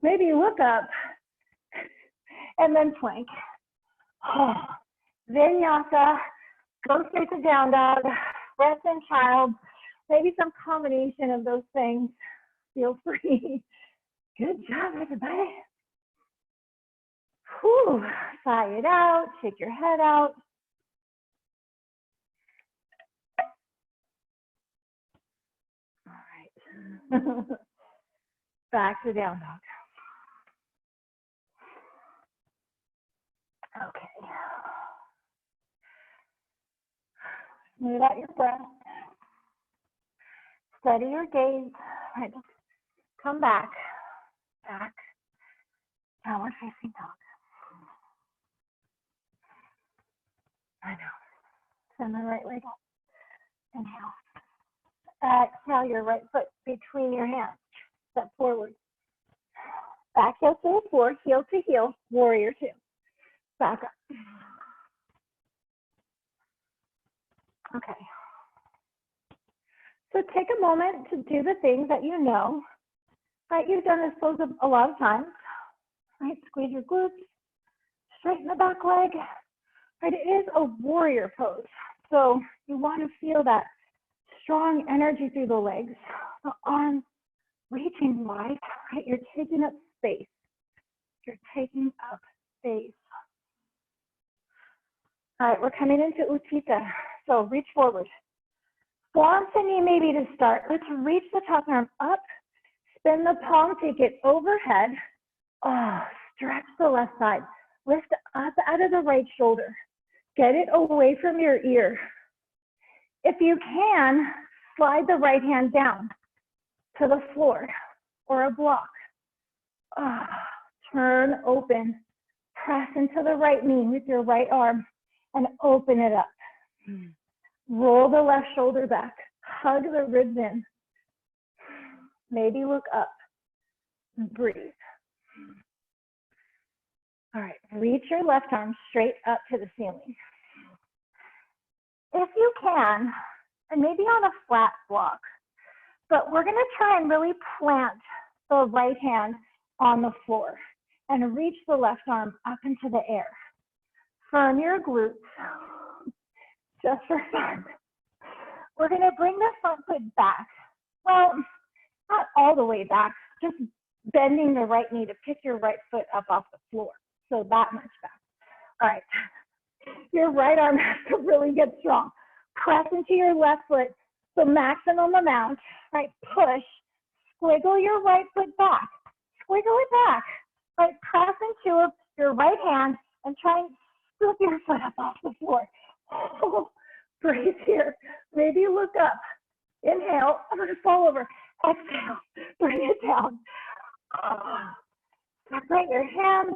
Maybe look up. And then plank. Oh. Vinyasa, go straight to down dog, rest in child, maybe some combination of those things. Feel free. Good job, everybody. Whew, sigh it out, shake your head out. All right. Back to down dog. Okay. Smooth out your breath. Steady your gaze. All right, just come back. Back. Downward facing dog. I know. Send the right leg up. Inhale. Exhale your right foot between your hands. Step forward. Back heel to the floor, heel to heel, warrior two. Back up. Okay. So take a moment to do the things that you know, right? You've done this pose a lot of times, right? Squeeze your glutes, straighten the back leg, right? It is a warrior pose. So you want to feel that strong energy through the legs, the arms reaching wide, right? You're taking up space. You're taking up space. All right, we're coming into Utthita. So reach forward. Forearm to knee maybe to start. Let's reach the top arm up. Spin the palm, take it overhead. Oh, stretch the left side. Lift up out of the right shoulder. Get it away from your ear. If you can, slide the right hand down to the floor or a block. Oh, turn open. Press into the right knee with your right arm and open it up. Roll the left shoulder back. Hug the ribs in. Maybe look up. Breathe. All right, reach your left arm straight up to the ceiling. If you can, and maybe on a flat block, but we're gonna try and really plant the right hand on the floor and reach the left arm up into the air. Firm your glutes, just for fun. We're gonna bring the front foot back. Well, not all the way back, just bending the right knee to pick your right foot up off the floor. So that much back. All right, your right arm has to really get strong. Press into your left foot, the maximum amount, right? Push, squiggle your right foot back. Squiggle it back, right? Press into your right hand and try and scoop your foot up off the floor. Oh, breathe here. Maybe look up. Inhale, I'm gonna fall over. Exhale, bring it down. Separate your hands.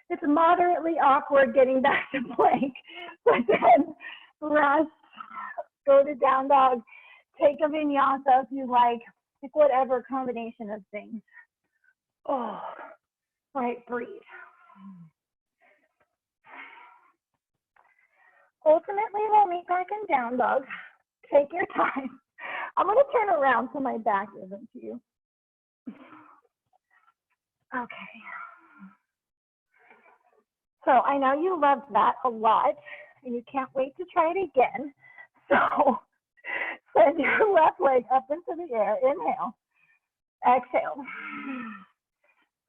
It's moderately awkward getting back to plank, but then rest, go to down dog, take a vinyasa if you like whatever combination of things. Oh, right, breathe. Ultimately, we'll meet back in down dog. Take your time. I'm going to turn around so my back isn't to you. Okay. So I know you loved that a lot, and you can't wait to try it again. So send your left leg up into the air. Inhale. Exhale.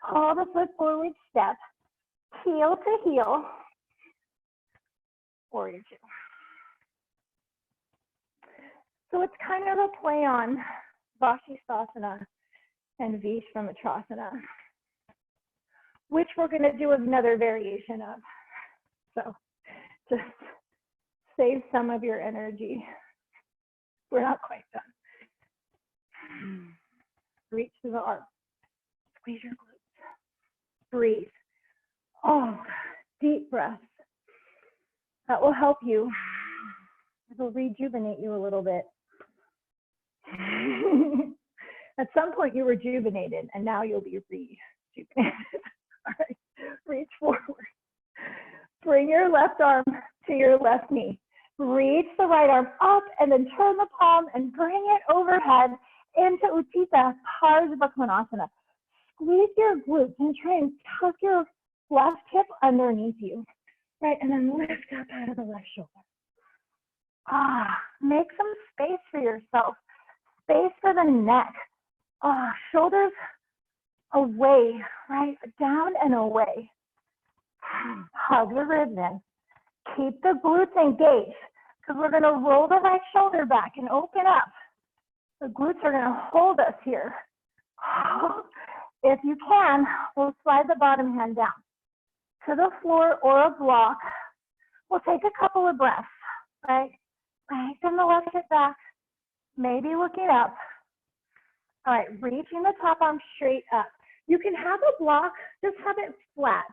Pull the foot forward, step. Heel to heel. Warrior two. So it's kind of a play on Vashisthasana and Vishvamitrasana, which we're going to do another variation of. So just save some of your energy. We're not quite done. Reach to the arm. Squeeze your glutes. Breathe. Oh, deep breaths. That will help you. It'll rejuvenate you a little bit. At some point you were rejuvenated, and now you'll be rejuvenated. All right, reach forward. Bring your left arm to your left knee. Reach the right arm up and then turn the palm and bring it overhead into Utthita Parsvakonasana. Squeeze your glutes and try and tuck your left hip underneath you. Right, and then lift up out of the left shoulder. Make some space for yourself. Space for the neck. Shoulders away, right? Down and away. Hug the ribs in. Keep the glutes engaged because we're going to roll the right shoulder back and open up. The glutes are going to hold us here. If you can, we'll slide the bottom hand down to the floor or a block. We'll take a couple of breaths, right? Lengthen the left hip back, maybe looking up. All right, reaching the top arm straight up. You can have a block, just have it flat,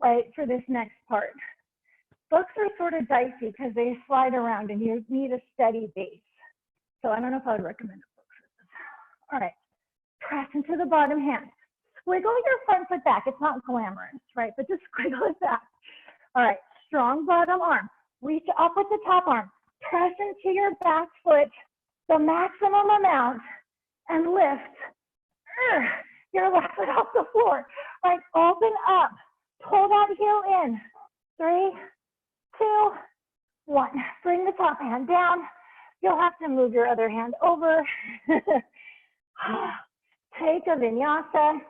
right, for this next part. Books are sort of dicey because they slide around and you need a steady base. So I don't know if I would recommend a book for this. All right, press into the bottom hand. Squiggle your front foot back. It's not glamorous, right? But just squiggle it back. All right, strong bottom arm. Reach up with the top arm. Press into your back foot the maximum amount and lift your left foot off the floor. All right, open up. Pull that heel in. 3, 2, 1. Bring the top hand down. You'll have to move your other hand over. Take a vinyasa.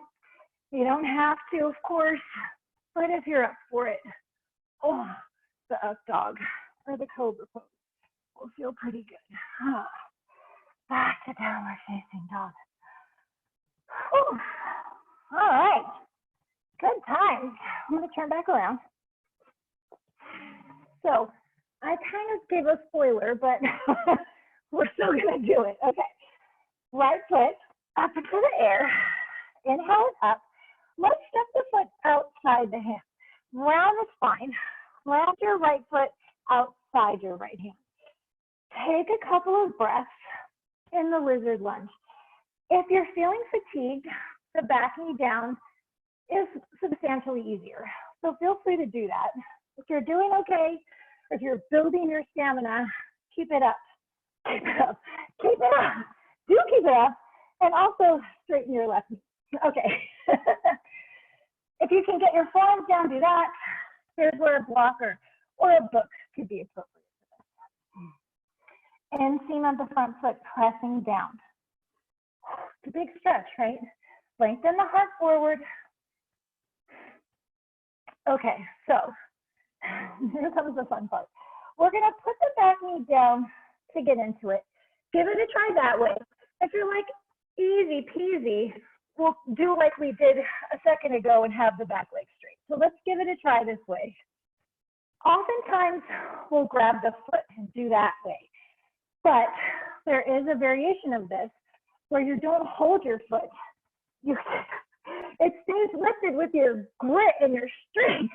You don't have to, of course, but if you're up for it, the up dog or the cobra pose will feel pretty good. Back to downward facing dog. All right, good times. I'm going to turn back around. So I kind of gave a spoiler, but we're still going to do it. Okay, right foot up into the air. Inhale it up. Let's step the foot outside the hand. Round the spine. Round your right foot outside your right hand. Take a couple of breaths in the lizard lunge. If you're feeling fatigued, the back knee down is substantially easier. So feel free to do that. If you're doing okay, or if you're building your stamina, keep it up. Keep it up. Keep it up. Do keep it up. And also straighten your left knee. Okay. If you can get your forearms down, do that. Here's where a blocker or a book could be appropriate for this. Inseam of the front foot pressing down. It's a big stretch, right? Lengthen the heart forward. Okay, so here comes the fun part. We're gonna put the back knee down to get into it. Give it a try that way. If you're like, easy peasy, we'll do like we did a second ago and have the back leg straight. So let's give it a try this way. Oftentimes, we'll grab the foot and do that way. But there is a variation of this where you don't hold your foot. It stays lifted with your grit and your strength.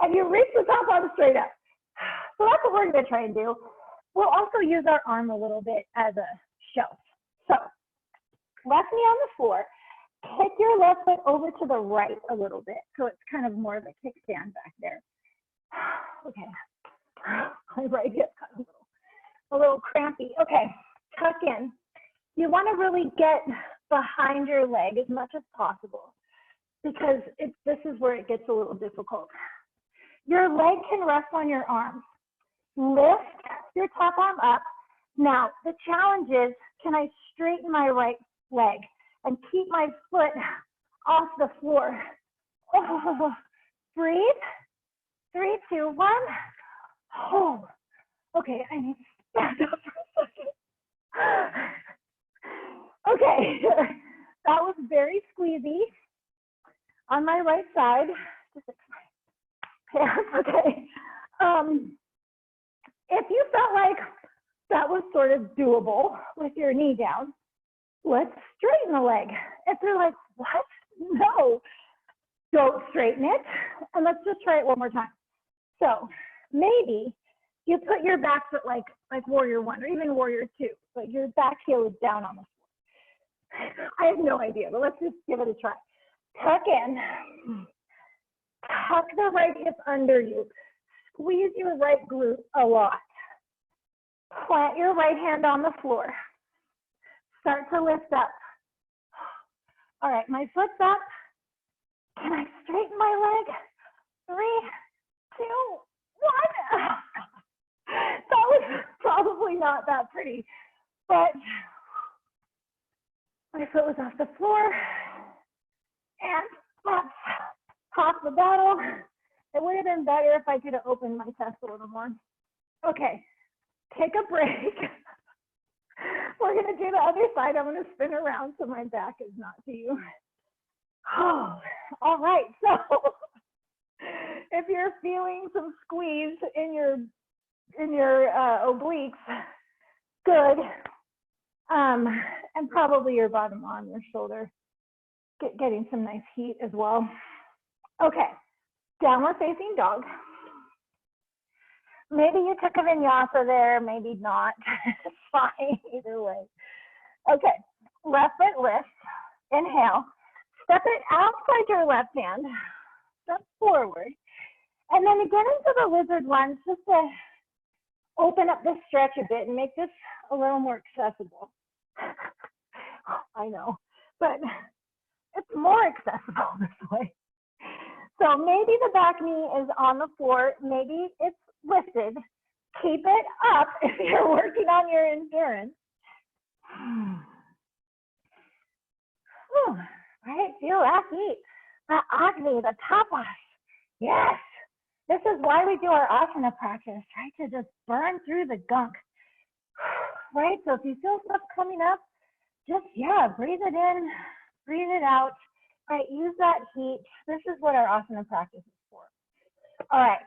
And you reach the top arm straight up. So that's what we're going to try and do. We'll also use our arm a little bit as a shelf. So left knee on the floor. Kick your left foot over to the right a little bit. So it's kind of more of a kickstand back there. Okay. My right hip kind of a little crampy. Okay. Tuck in. You want to really get behind your leg as much as possible because this is where it gets a little difficult. Your leg can rest on your arm. Lift your top arm up. Now, the challenge is, can I straighten my right leg and keep my foot off the floor? Oh, breathe. 3, 2, 1. Oh, okay, I need to stand up for a second. Okay, that was very squeezy on my right side. Okay. If you felt like that was sort of doable with your knee down, let's straighten the leg. If you're like, what? No, don't straighten it. And let's just try it one more time. So maybe you put your back foot like warrior 1 or even warrior 2, but your back heel is down on the floor. I have no idea, but let's just give it a try. Tuck in. Tuck the right hip under you. Squeeze your right glute a lot. Plant your right hand on the floor. Start to lift up. All right, my foot's up. Can I straighten my leg? 3, 2, 1. That was probably not that pretty, but my foot was off the floor. And that's half the battle. It would have been better if I could have opened my chest a little more. Okay, take a break. We're gonna do the other side. I'm gonna spin around so my back is not to you. Oh, all right, so if you're feeling some squeeze in your obliques, good. And probably your bottom arm, your shoulder, getting some nice heat as well. Okay, downward facing dog. Maybe you took a vinyasa there, maybe not. It's fine either way. Okay, left foot lifts. Inhale. Step it outside your left hand. Step forward. And then again into the lizard lunge, just to open up the stretch a bit and make this a little more accessible. I know, but it's more accessible this way. So maybe the back knee is on the floor, maybe it's lifted. Keep it up if you're working on your endurance. Right, feel that heat, that agni, the tapas. Yes, this is why we do our asana practice, right? To just burn through the gunk. Right, so if you feel stuff coming up, just, breathe it in, breathe it out. Right, use that heat. This is what our asana practice is for. All right,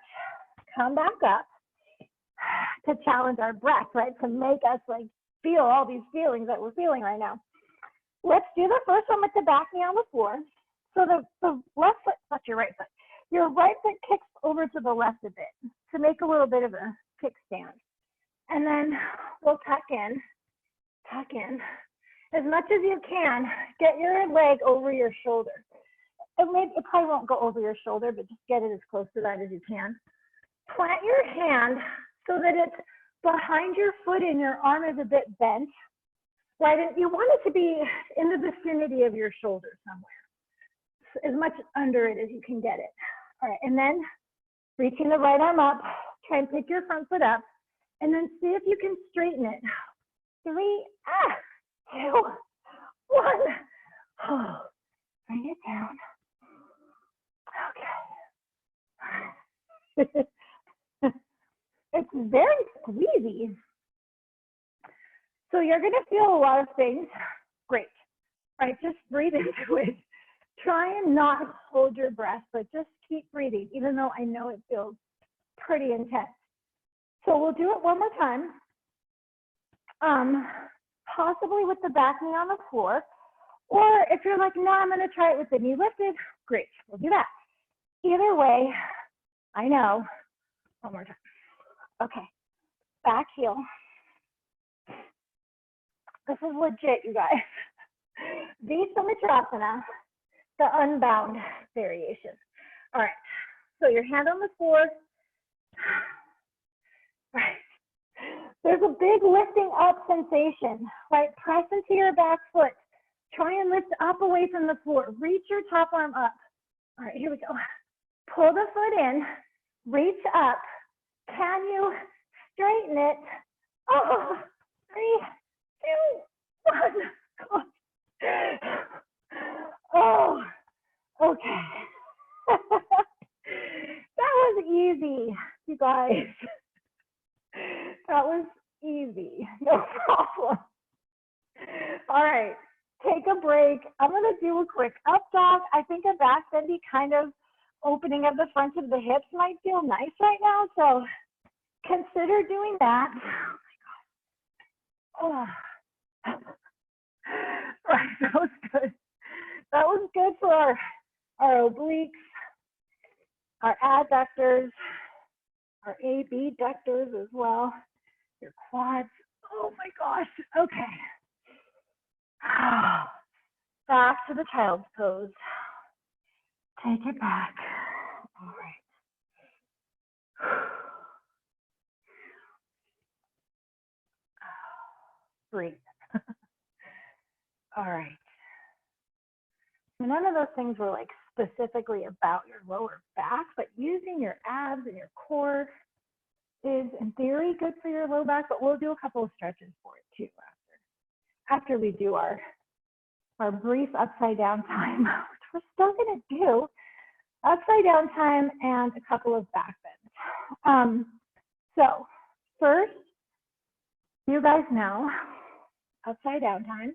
come back up to challenge our breath, right? To make us like feel all these feelings that we're feeling right now. Let's do the first one with the back knee on the floor. So the left foot, that's your right foot. Your right foot kicks over to the left a bit to make a little bit of a kickstand. And then we'll tuck in as much as you can. Get your leg over your shoulder. It probably won't go over your shoulder, but just get it as close to that as you can. Plant your hand so that it's behind your foot and your arm is a bit bent. Right, and you want it to be in the vicinity of your shoulder somewhere, as much under it as you can get it. All right, and then reaching the right arm up, try and pick your front foot up, and then see if you can straighten it. 3, 2, 1. Oh, bring it down. Okay. It's very squeezy. So you're going to feel a lot of things. Great. All right, just breathe into it. Try and not hold your breath, but just keep breathing, even though I know it feels pretty intense. So we'll do it one more time. Possibly with the back knee on the floor. Or if you're like, no, I'm going to try it with the knee lifted, great, we'll do that. Either way, I know. One more time. Okay, back heel. This is legit, you guys. Visamajrasana, the unbound variation. All right, so your hand on the floor. Right. There's a big lifting up sensation, right? Press into your back foot. Try and lift up away from the floor. Reach your top arm up. All right, here we go. Pull the foot in, reach up. Can you straighten it? Oh, 3, 2, 1. Oh, okay. That was easy, you guys. That was easy, no problem. All right, take a break. I'm gonna do a quick up dog. I think a back bendy kind of opening of the front of the hips might feel nice right now, so consider doing that. Oh my God. Oh. Right, that was good. That was good for our obliques, our adductors, our abductors as well, your quads. Oh my gosh, okay. Back to the child's pose. Take it back. All right. Breathe. All right. None of those things were like specifically about your lower back, but using your abs and your core is in theory good for your low back, but we'll do a couple of stretches for it too after we do our brief upside down time, which we're still gonna do. upside down time, and a couple of back bends. So first, you guys know, upside down time.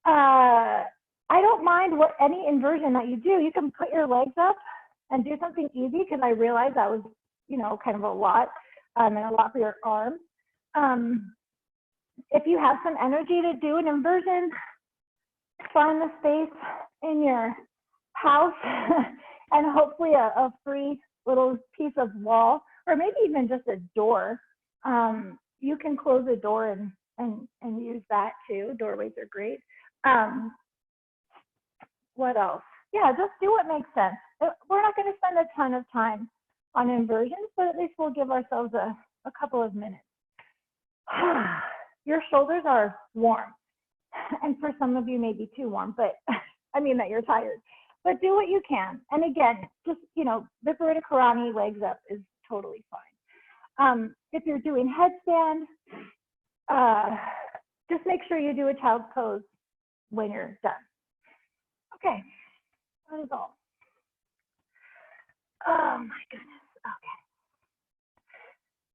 I don't mind any inversion that you do. You can put your legs up and do something easy, because I realized that was, you know, kind of a lot, and a lot for your arms. If you have some energy to do an inversion, find the space in your house and hopefully a free little piece of wall, or maybe even just a door. You can close a door and use that too. Doorways are great. What else? Yeah, just do what makes sense. We're not going to spend a ton of time on inversions, but at least we'll give ourselves a couple of minutes. Your shoulders are warm, and for some of you maybe too warm, but I mean that you're tired. But do what you can. And again, just, you know, Viparita Karani, legs up is totally fine. If you're doing headstand, just make sure you do a child's pose when you're done. Okay, that is all. Oh my goodness, okay.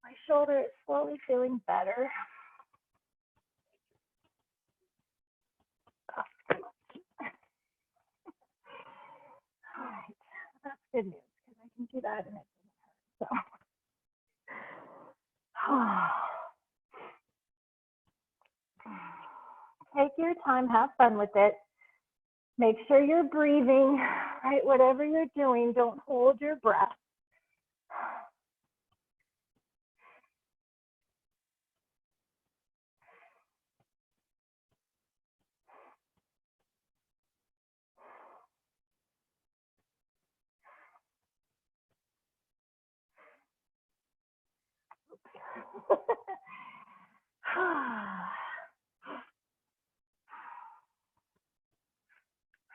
My shoulder is slowly feeling better. All right, that's good news, because I can do that and it doesn't hurt. So, take your time, have fun with it. Make sure you're breathing, right? Whatever you're doing, don't hold your breath.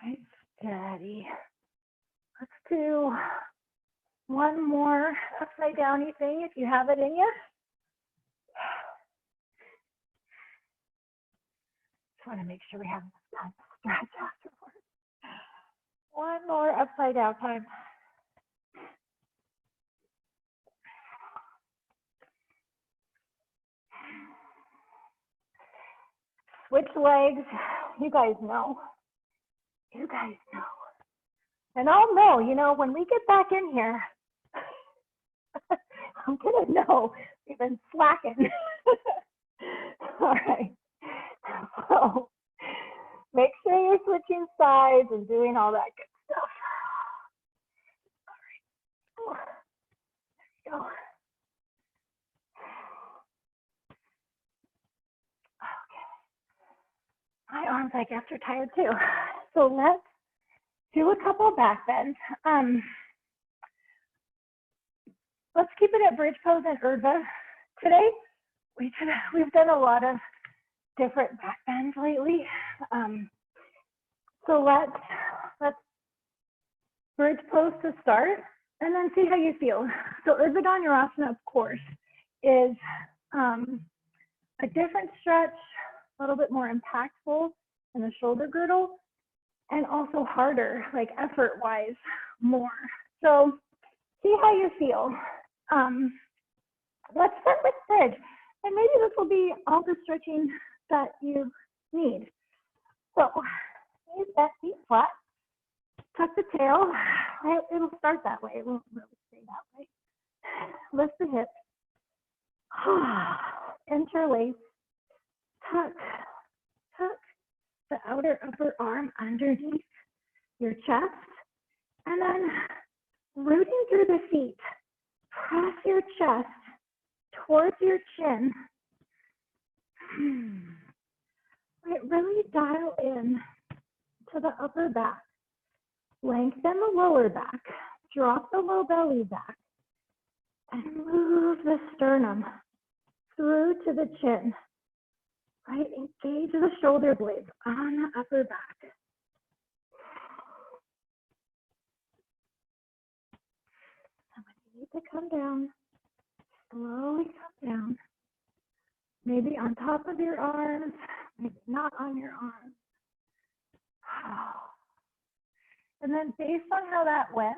Right, steady. Let's do one more upside downy thing if you have it in you. Just want to make sure we have enough time to stretch afterwards. One more upside down time. Switch legs. You guys know. You guys know. And I'll know, you know, when we get back in here, I'm going to know we've been slacking. All right. So make sure you're switching sides and doing all that good stuff. All right. There we go. My arms, I guess, are tired too. So let's do a couple of back bends. Let's keep it at bridge pose and Urdhva. Today, we've done a lot of different back bends lately. So let's bridge pose to start, and then see how you feel. So Urdhva Dhanurasana, of course, is a different stretch, a little bit more impactful in the shoulder girdle, and also harder, like effort-wise, more. So see how you feel. Let's start with bridge, and maybe this will be all the stretching that you need. So knees bent, feet flat, tuck the tail. It'll start that way. It won't really stay that way. Lift the hips. Interlace. Tuck, tuck the outer upper arm underneath your chest, and then rooting through the feet, press your chest towards your chin. Right, really dial in to the upper back. Lengthen the lower back, drop the low belly back, and move the sternum through to the chin. Right, engage the shoulder blades on the upper back. And when you need to come down, slowly come down. Maybe on top of your arms, maybe not on your arms. And then based on how that went,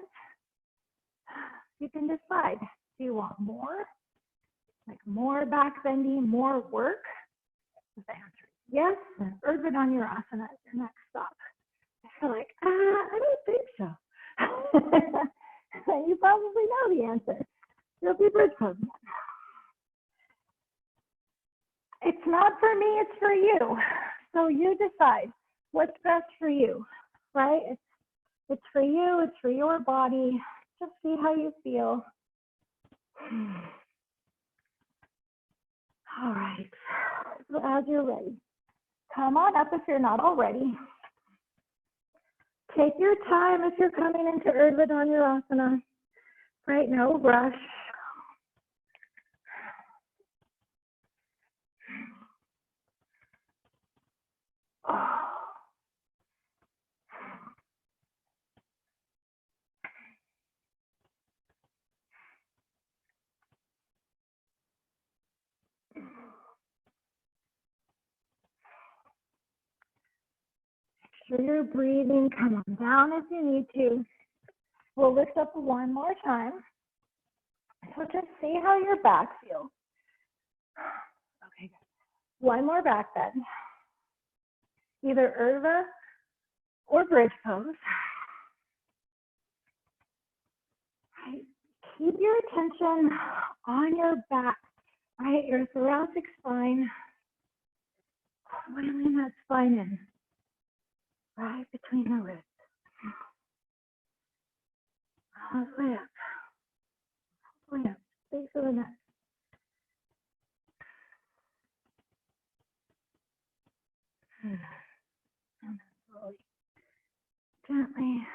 You can decide, do you want more? Like more back bending, more work? If the answer is yes, then Urdhva Dhanurasana is your next stop. I feel like, I don't think so. You probably know the answer. You'll be bridge pose. It's not for me, it's for you. So you decide what's best for you, right? It's for you, it's for your body. Just see how you feel. All right, so as you're ready, come on up if you're not already. Take your time if you're coming into Urdhva Dhanurasana. Right, no rush. Make sure you're breathing. Come on down if you need to. We'll lift up one more time. So just see how your back feels. Okay, good. One more back bend. Either Urdhva or bridge pose. Right. Keep your attention on your back, right? Your thoracic spine. Coiling that spine in, right between the ribs. All the way up. All the way up. Base of the neck. And then slowly, gently,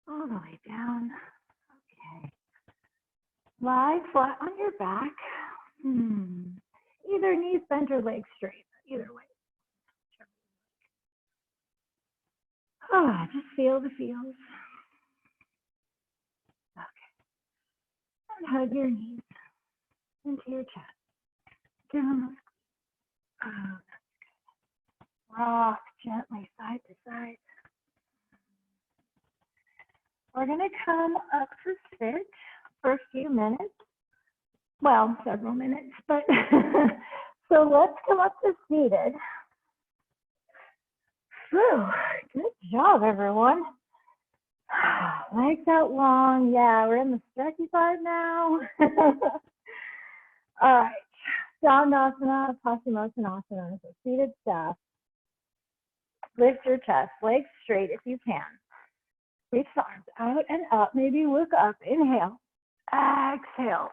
all the way down. Okay. Lie flat on your back. Either knees bent or legs straight. Either way. Just feel the feels. Okay. And hug your knees into your chest. Down. Oh, that's good. Rock gently side to side. We're going to come up to sit for a few minutes. Well, several minutes, but so let's come up to seated. Whew, good job, everyone. Legs out long. Yeah, we're in the stretchy side now. All right. Dandasana, Paschimottanasana, so seated staff. Lift your chest, legs straight if you can. Reach the arms out and up. Maybe look up. Inhale. Exhale.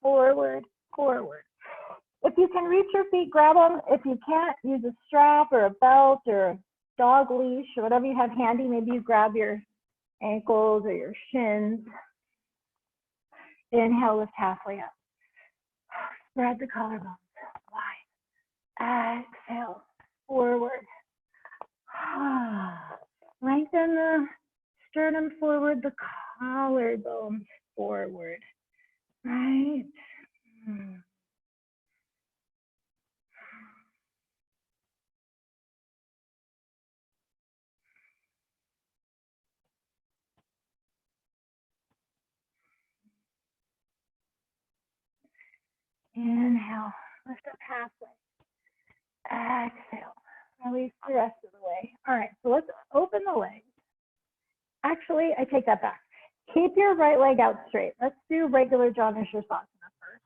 Forward, forward. If you can reach your feet, grab them. If you can't, use a strap or a belt or a dog leash or whatever you have handy. Maybe you grab your ankles or your shins. Inhale, lift halfway up. Spread the collarbones wide. Exhale, forward. Lengthen the sternum forward, the collarbones forward. Right. Inhale, lift up halfway. Exhale, release the rest of the way. All right, so let's open the legs. Actually, I take that back. Keep your right leg out straight. Let's do regular Dhanurasana first.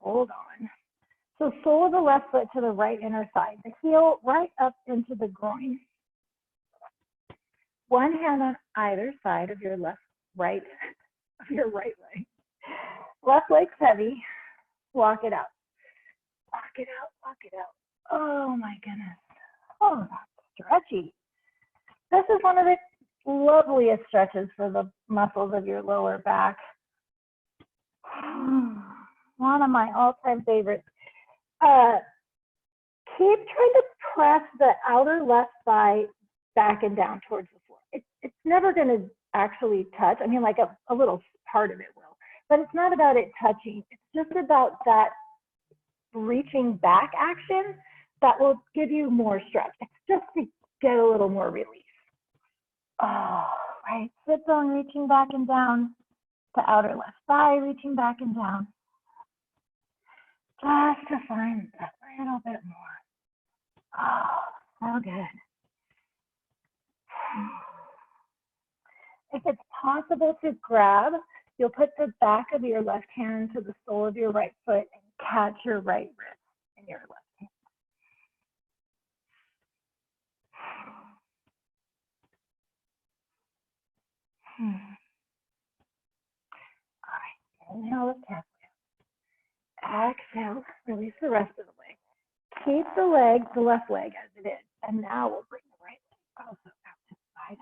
Hold on. So sole of the left foot to the right inner side. The heel right up into the groin. One hand on either side of your right leg. Left leg's heavy. Walk it out. Walk it out. Walk it out. Oh my goodness. Oh, that's stretchy. This is one of the loveliest stretches for the muscles of your lower back. One of my all-time favorites. Keep trying to press the outer left thigh back and down towards the floor. It's never going to actually touch. I mean, like a little part of it will, but it's not about it touching. It's just about that reaching back action that will give you more stretch. It's just to get a little more relief. Oh, Right sit bone reaching back and down. The outer left thigh reaching back and down. Just to find a little bit more. Oh, so good. If it's possible to grab, you'll put the back of your left hand to the sole of your right foot and catch your right wrist in your left hand. All right, inhale, lift halfway. Exhale, release the rest of the leg. Keep the leg, the left leg as it is. And now we'll bring the right leg also out to the side.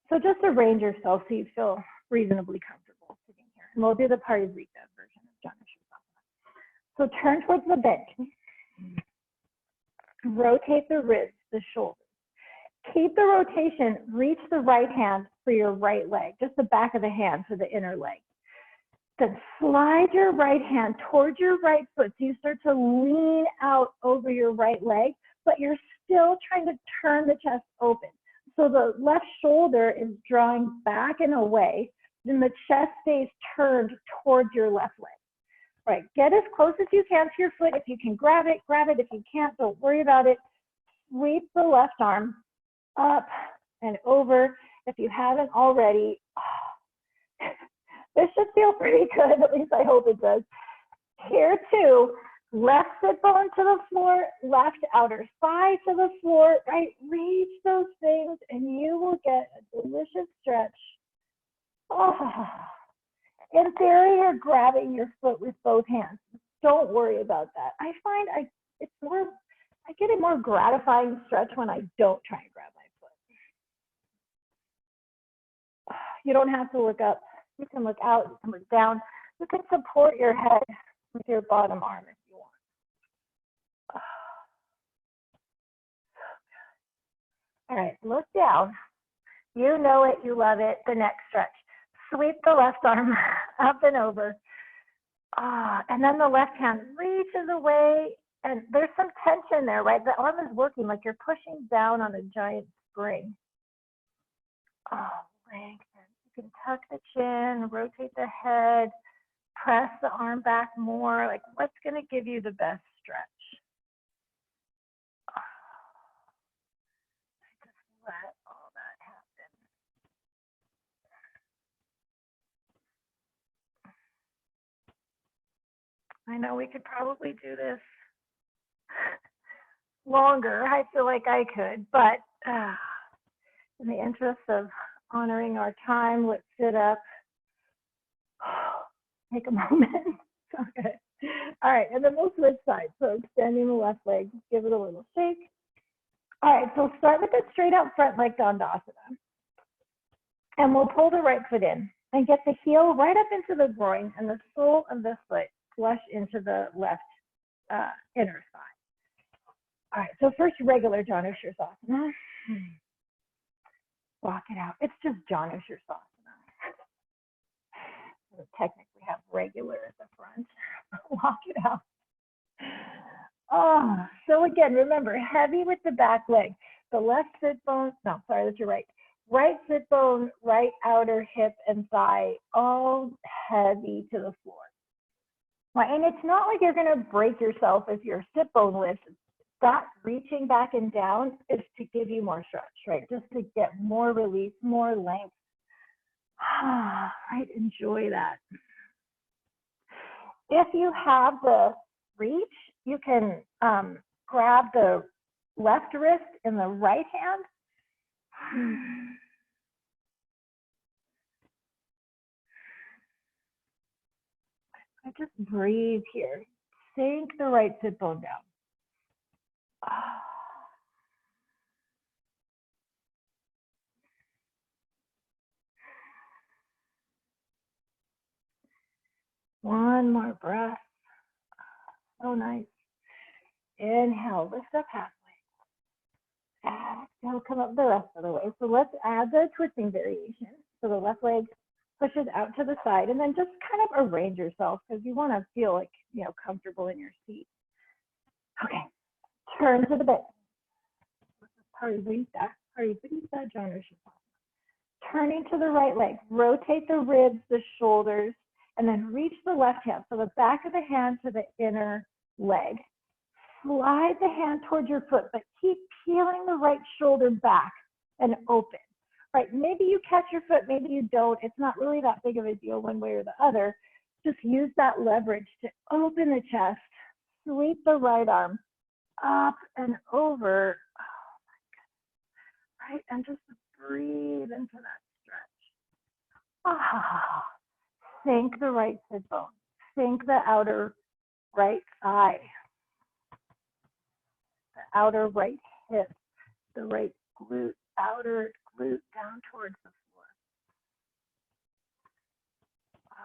So just arrange yourself so you feel reasonably comfortable sitting here. And we'll do the Parsvrika version of Dhanurasana. So turn towards the bench. Rotate the ribs, the shoulders. Keep the rotation, reach the right hand for your right leg, just the back of the hand for the inner leg. Then slide your right hand towards your right foot so you start to lean out over your right leg, but you're still trying to turn the chest open. So the left shoulder is drawing back and away, then the chest stays turned towards your left leg. Right, get as close as you can to your foot. If you can grab it, grab it. If you can't, don't worry about it. Sweep the left arm up and over. If you haven't already, this should feel pretty good, at least I hope it does. Here too, left sit bone to the floor, left outer thigh to the floor, right? Reach those things and you will get a delicious stretch. Oh. In theory, you're grabbing your foot with both hands. Don't worry about that. I find I get a more gratifying stretch when I don't try and grab my foot. You don't have to look up. You can look out, you can look down. You can support your head with your bottom arm if you want. All right, look down. You know it, you love it. The next stretch. Sweep the left arm up and over. And then the left hand reaches away. And there's some tension there, right? The arm is working like you're pushing down on a giant spring. Lengthen. You can tuck the chin, rotate the head, press the arm back more. Like, what's going to give you the best stretch? Just let all that happen. I know we could probably do this longer. I feel like I could, but in the interest of honoring our time, let's sit up. Take a moment. Okay. All right, and then we'll switch sides. So extending the left leg, give it a little shake. All right, so start with a straight out front leg Dandasana. And we'll pull the right foot in and get the heel right up into the groin and the sole of the foot flush into the left inner thigh. All right, so first regular Dhanurasana. Walk it out. It's just Dhanurasana. Technically have regular at the front. Walk it out. So again, remember, heavy with the back leg. The left sit bone, no, sorry, that's your right. Right sit bone, right outer hip and thigh, all heavy to the floor. Right, and it's not like you're going to break yourself if your sit bone lifts. That reaching back and down is to give you more stretch, right? Just to get more release, more length. Right, enjoy that. If you have the reach, you can grab the left wrist in the right hand. I just breathe here. Sink the right sit bone down. One more breath. So nice. Inhale, lift up halfway. Exhale, come up the rest of the way. So let's add the twisting variation. So the left leg pushes out to the side, and then just kind of arrange yourself because you want to feel like, you know, comfortable in your seat. Okay, turn to the bed. Parsvrika, Dhanurasana. Turning to the right leg, rotate the ribs, the shoulders, and then reach the left hand. So the back of the hand to the inner leg. Slide the hand towards your foot, but keep peeling the right shoulder back and open. Right, maybe you catch your foot, maybe you don't. It's not really that big of a deal one way or the other. Just use that leverage to open the chest, sweep the right arm up and over. Oh my goodness. Right, and just breathe into that stretch. Ah, sink the right sit bone, sink the outer right thigh, the outer right hip, the right glute, outer glute down towards the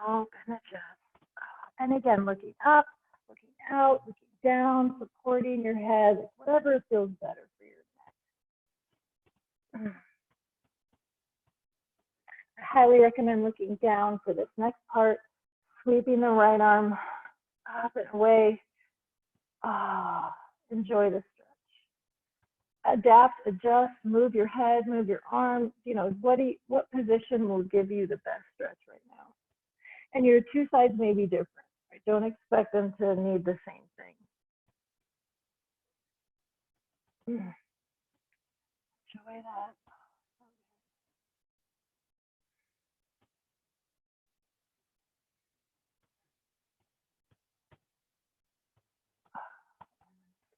floor. Open the chest. And again, looking up, looking out, looking down, supporting your head, whatever feels better for your neck. I highly recommend looking down for this next part, sweeping the right arm up and away. Enjoy the stretch. Adapt, adjust, move your head, move your arm. You know, what position will give you the best stretch right now? And your two sides may be different. Right? Don't expect them to need the same thing. Enjoy that.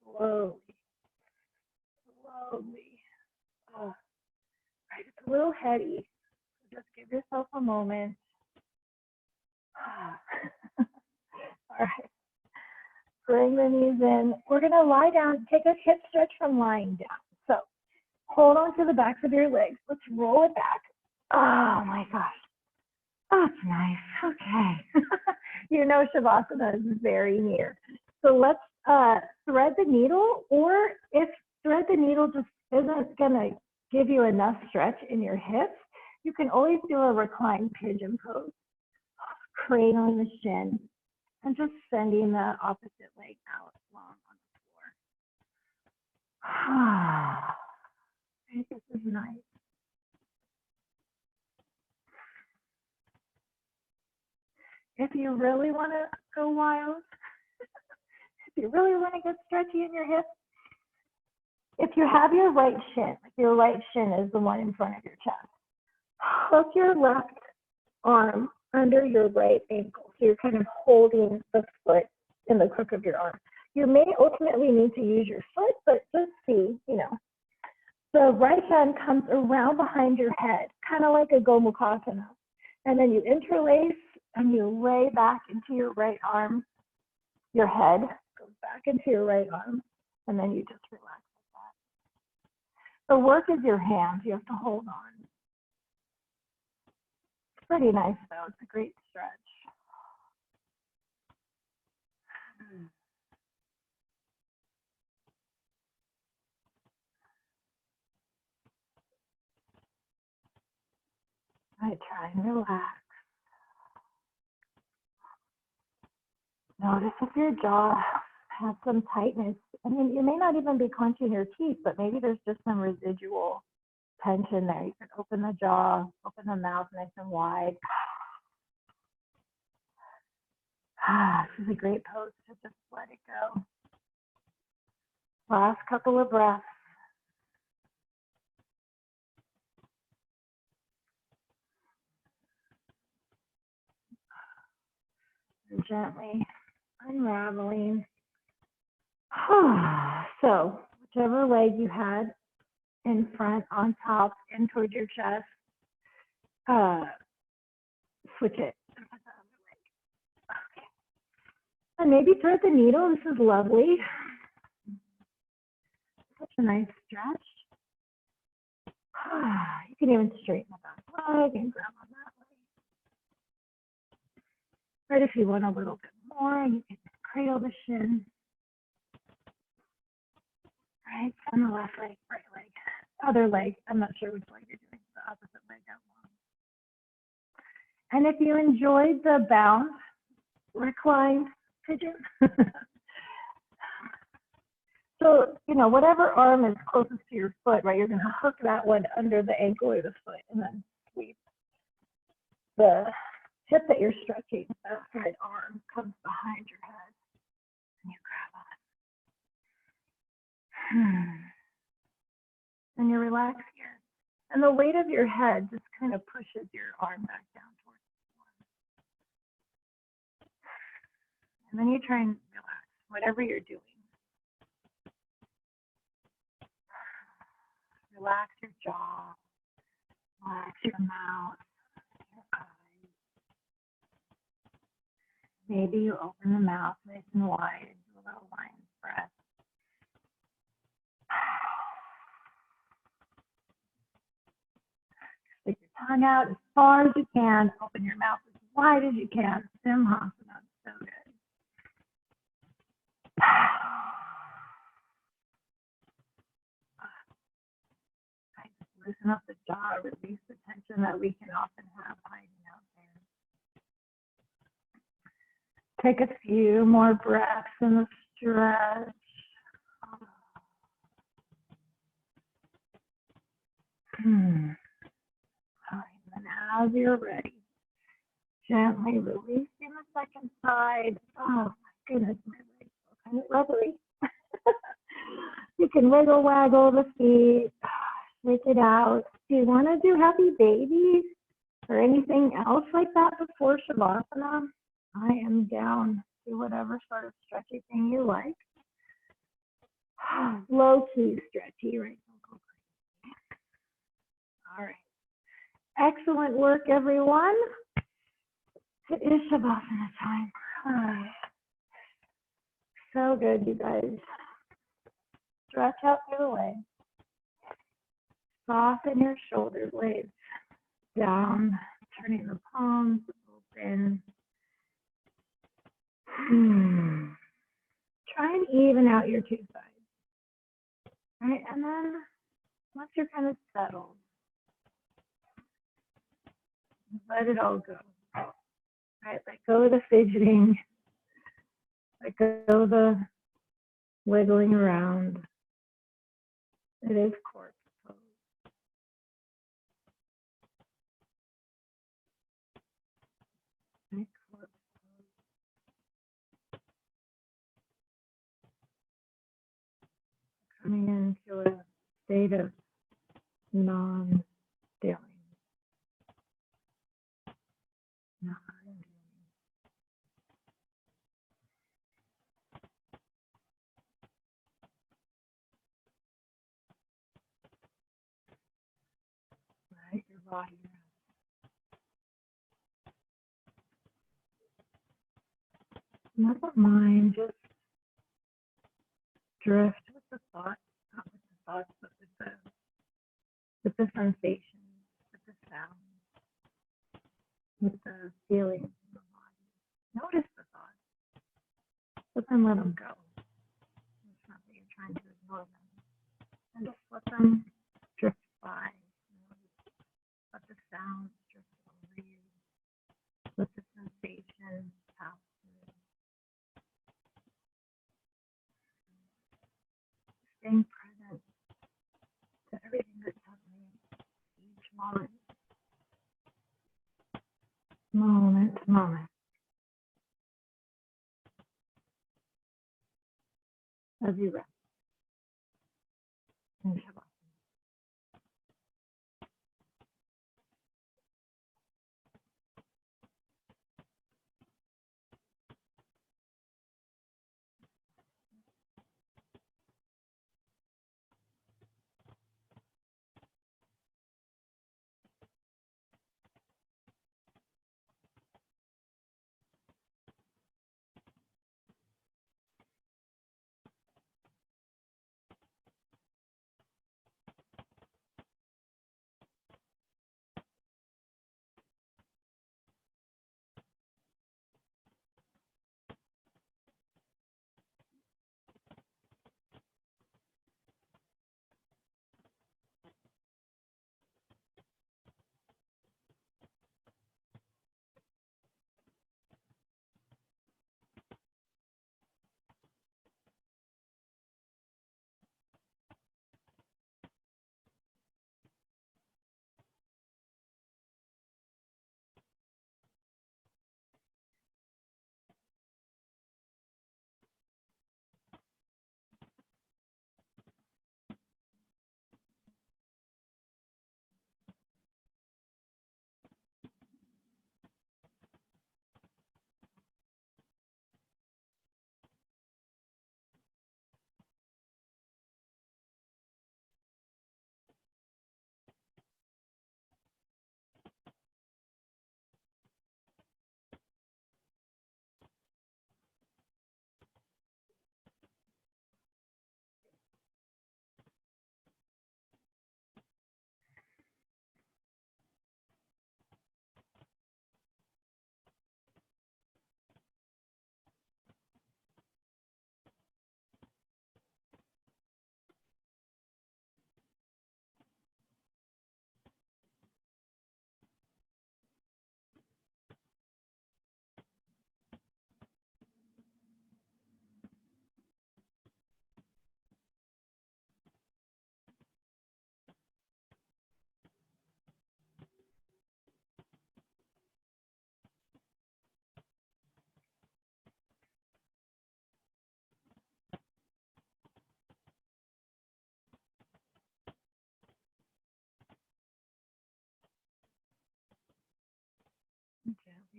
Slowly. Right, it's a little heady. So just give yourself a moment. All right. Bring the knees in. We're going to lie down. Take a hip stretch from lying down. So hold on to the backs of your legs. Let's roll it back. Oh my gosh. That's nice. Okay. You know Shavasana is very near. So let's thread the needle, or if thread the needle just isn't going to give you enough stretch in your hips, you can always do a reclined pigeon pose. Cradling the shin and just sending the opposite leg out long on the floor. I think this is nice. If you really want to go wild, if you really want to get stretchy in your hips, if you have your right shin, like your right shin is the one in front of your chest, hook your left arm under your right ankle. So you're kind of holding the foot in the crook of your arm. You may ultimately need to use your foot, but just see, you know. The right hand comes around behind your head, kind of like a Gomukhasana. And then you interlace and you lay back into your right arm. Your head goes back into your right arm, and then you just relax like that. The work is your hands. You have to hold on. It's pretty nice, though. It's a great stretch. All right, try and relax. Notice if your jaw has some tightness. I mean, you may not even be clenching your teeth, but maybe there's just some residual tension there. You can open the jaw, open the mouth nice and wide. This is a great pose to just let it go. Last couple of breaths. And gently unraveling. So whichever leg you had in front, on top, in towards your chest, switch it. Okay. And maybe thread the needle. This is lovely. Such a nice stretch. You can even straighten the back leg and grab on that leg. Right, if you want a little bit more, you can cradle the shin. Right, and the left leg, right leg, other leg. I'm not sure which leg you're doing, the opposite leg out long. And if you enjoyed the bound, reclined pigeon. So, you know, whatever arm is closest to your foot, right, you're going to hook that one under the ankle or the foot and then sweep. The hip that you're stretching, that outside arm, comes behind your head, and you grab on. And you relax here. And the weight of your head just kind of pushes your arm back down towards the floor. And then you try and relax, whatever you're doing. Relax your jaw, relax your mouth, your eyes. Maybe you open the mouth nice and wide, do a little lion's breath. Stick your tongue out as far as you can. Open your mouth as wide as you can. Simhasana, so good. Loosen up the jaw, release the tension that we can often have hiding out there. Take a few more breaths in the stretch. All right, and as you're ready, gently releasing the second side. Oh my goodness, my legs are kind of rubbery. You can wiggle, waggle the feet, shake it out. Do you want to do happy babies or anything else like that before Shavasana? I am down. Do whatever sort of stretchy thing you like. Low key stretchy, right? Don't go crazy. All right. Excellent work, everyone. It is Shavasana time. So good, you guys. Stretch out through the legs. Soften your shoulder blades down, turning the palms open. Try and even out your two sides. Right, and then once you're kind of settled, let it all go. Right, let go of the fidgeting, let go of the wiggling around. It is corpse pose. Right, corpse pose. Coming into a state of non-feeling. Right, your body. Let the mind just drift with the thoughts, not with the thoughts, but with the sensations, with the sounds, with the feelings in the body. Notice the thoughts, but then let them go. It's not that you're trying to ignore them. And just let them drift by. Let the sounds drift over you. Let the sensations pass through. Staying present to everything that's happening each moment. Moment to moment. As you rest. And Shabbat.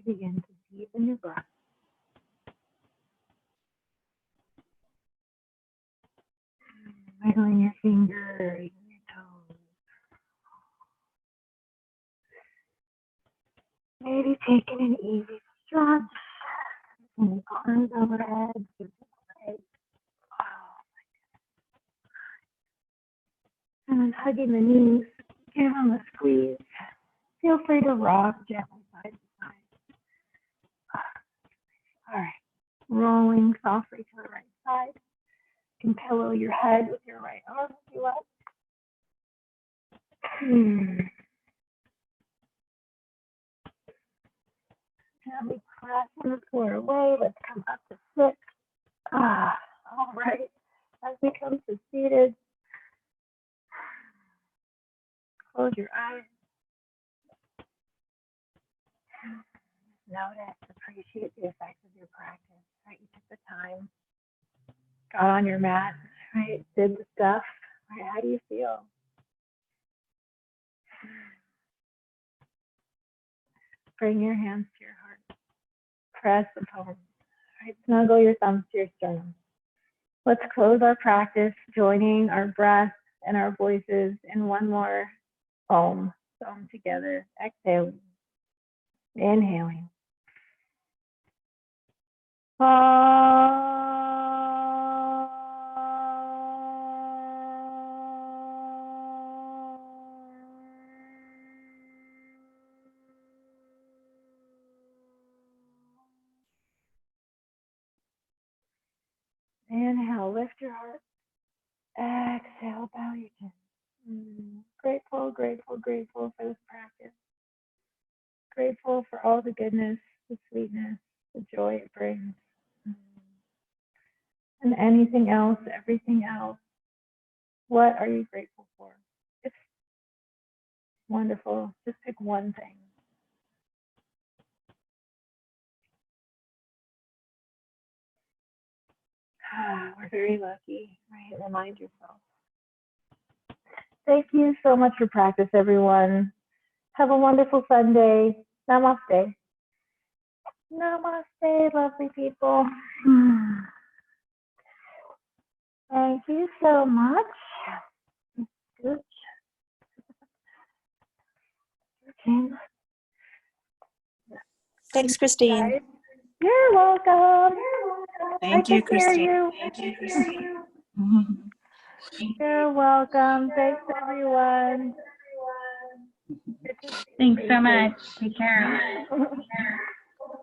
you begin to deepen your breath. Wiggling your fingers and your toes. Maybe taking an easy stretch. And your arms overhead. And then hugging the knees. Give them a squeeze. Feel free to rock gently side to side. All right. Rolling softly to the right side. You can pillow your head with your right arm if you like. Gently pressing the floor away. Let's come up to sit. All right. As we come to seated, close your eyes. Notice, appreciate the effects of your practice, right? You took the time, got on your mat, right? Did the stuff, right? How do you feel? Bring your hands to your heart. Press the palms, right? Snuggle your thumbs to your sternum. Let's close our practice, joining our breath and our voices in one more Om together. Exhaling. Inhaling. Inhale, lift your heart. Exhale, bow your chin. Grateful, grateful, grateful for this practice. Grateful for all the goodness, the sweetness, the joy it brings. And anything else, everything else. What are you grateful for? It's wonderful. Just pick one thing. We're very lucky, right? Remind yourself. Thank you so much for practice, everyone. Have a wonderful Sunday. Namaste. Namaste, lovely people. Thank you so much. Good. Thanks, Christine. Guys, you're welcome. Thank I you, can hear Christine. you. Thank you, Christine. You're welcome. Thanks, everyone. Thanks so much. Take care.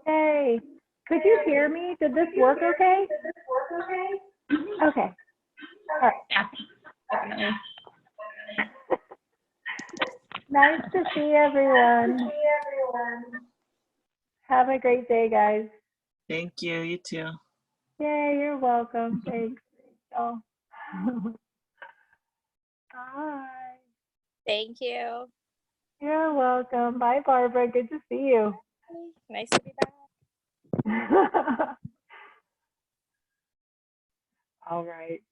Hey, could you hear me? Did this work okay? Okay. All right. Yeah, definitely. Nice to see everyone. Have a great day, guys. Thank you. You too. Yeah, you're welcome. Thanks. Oh. Bye. Thank you. You're welcome. Bye, Barbara. Good to see you. Nice to be back. All right.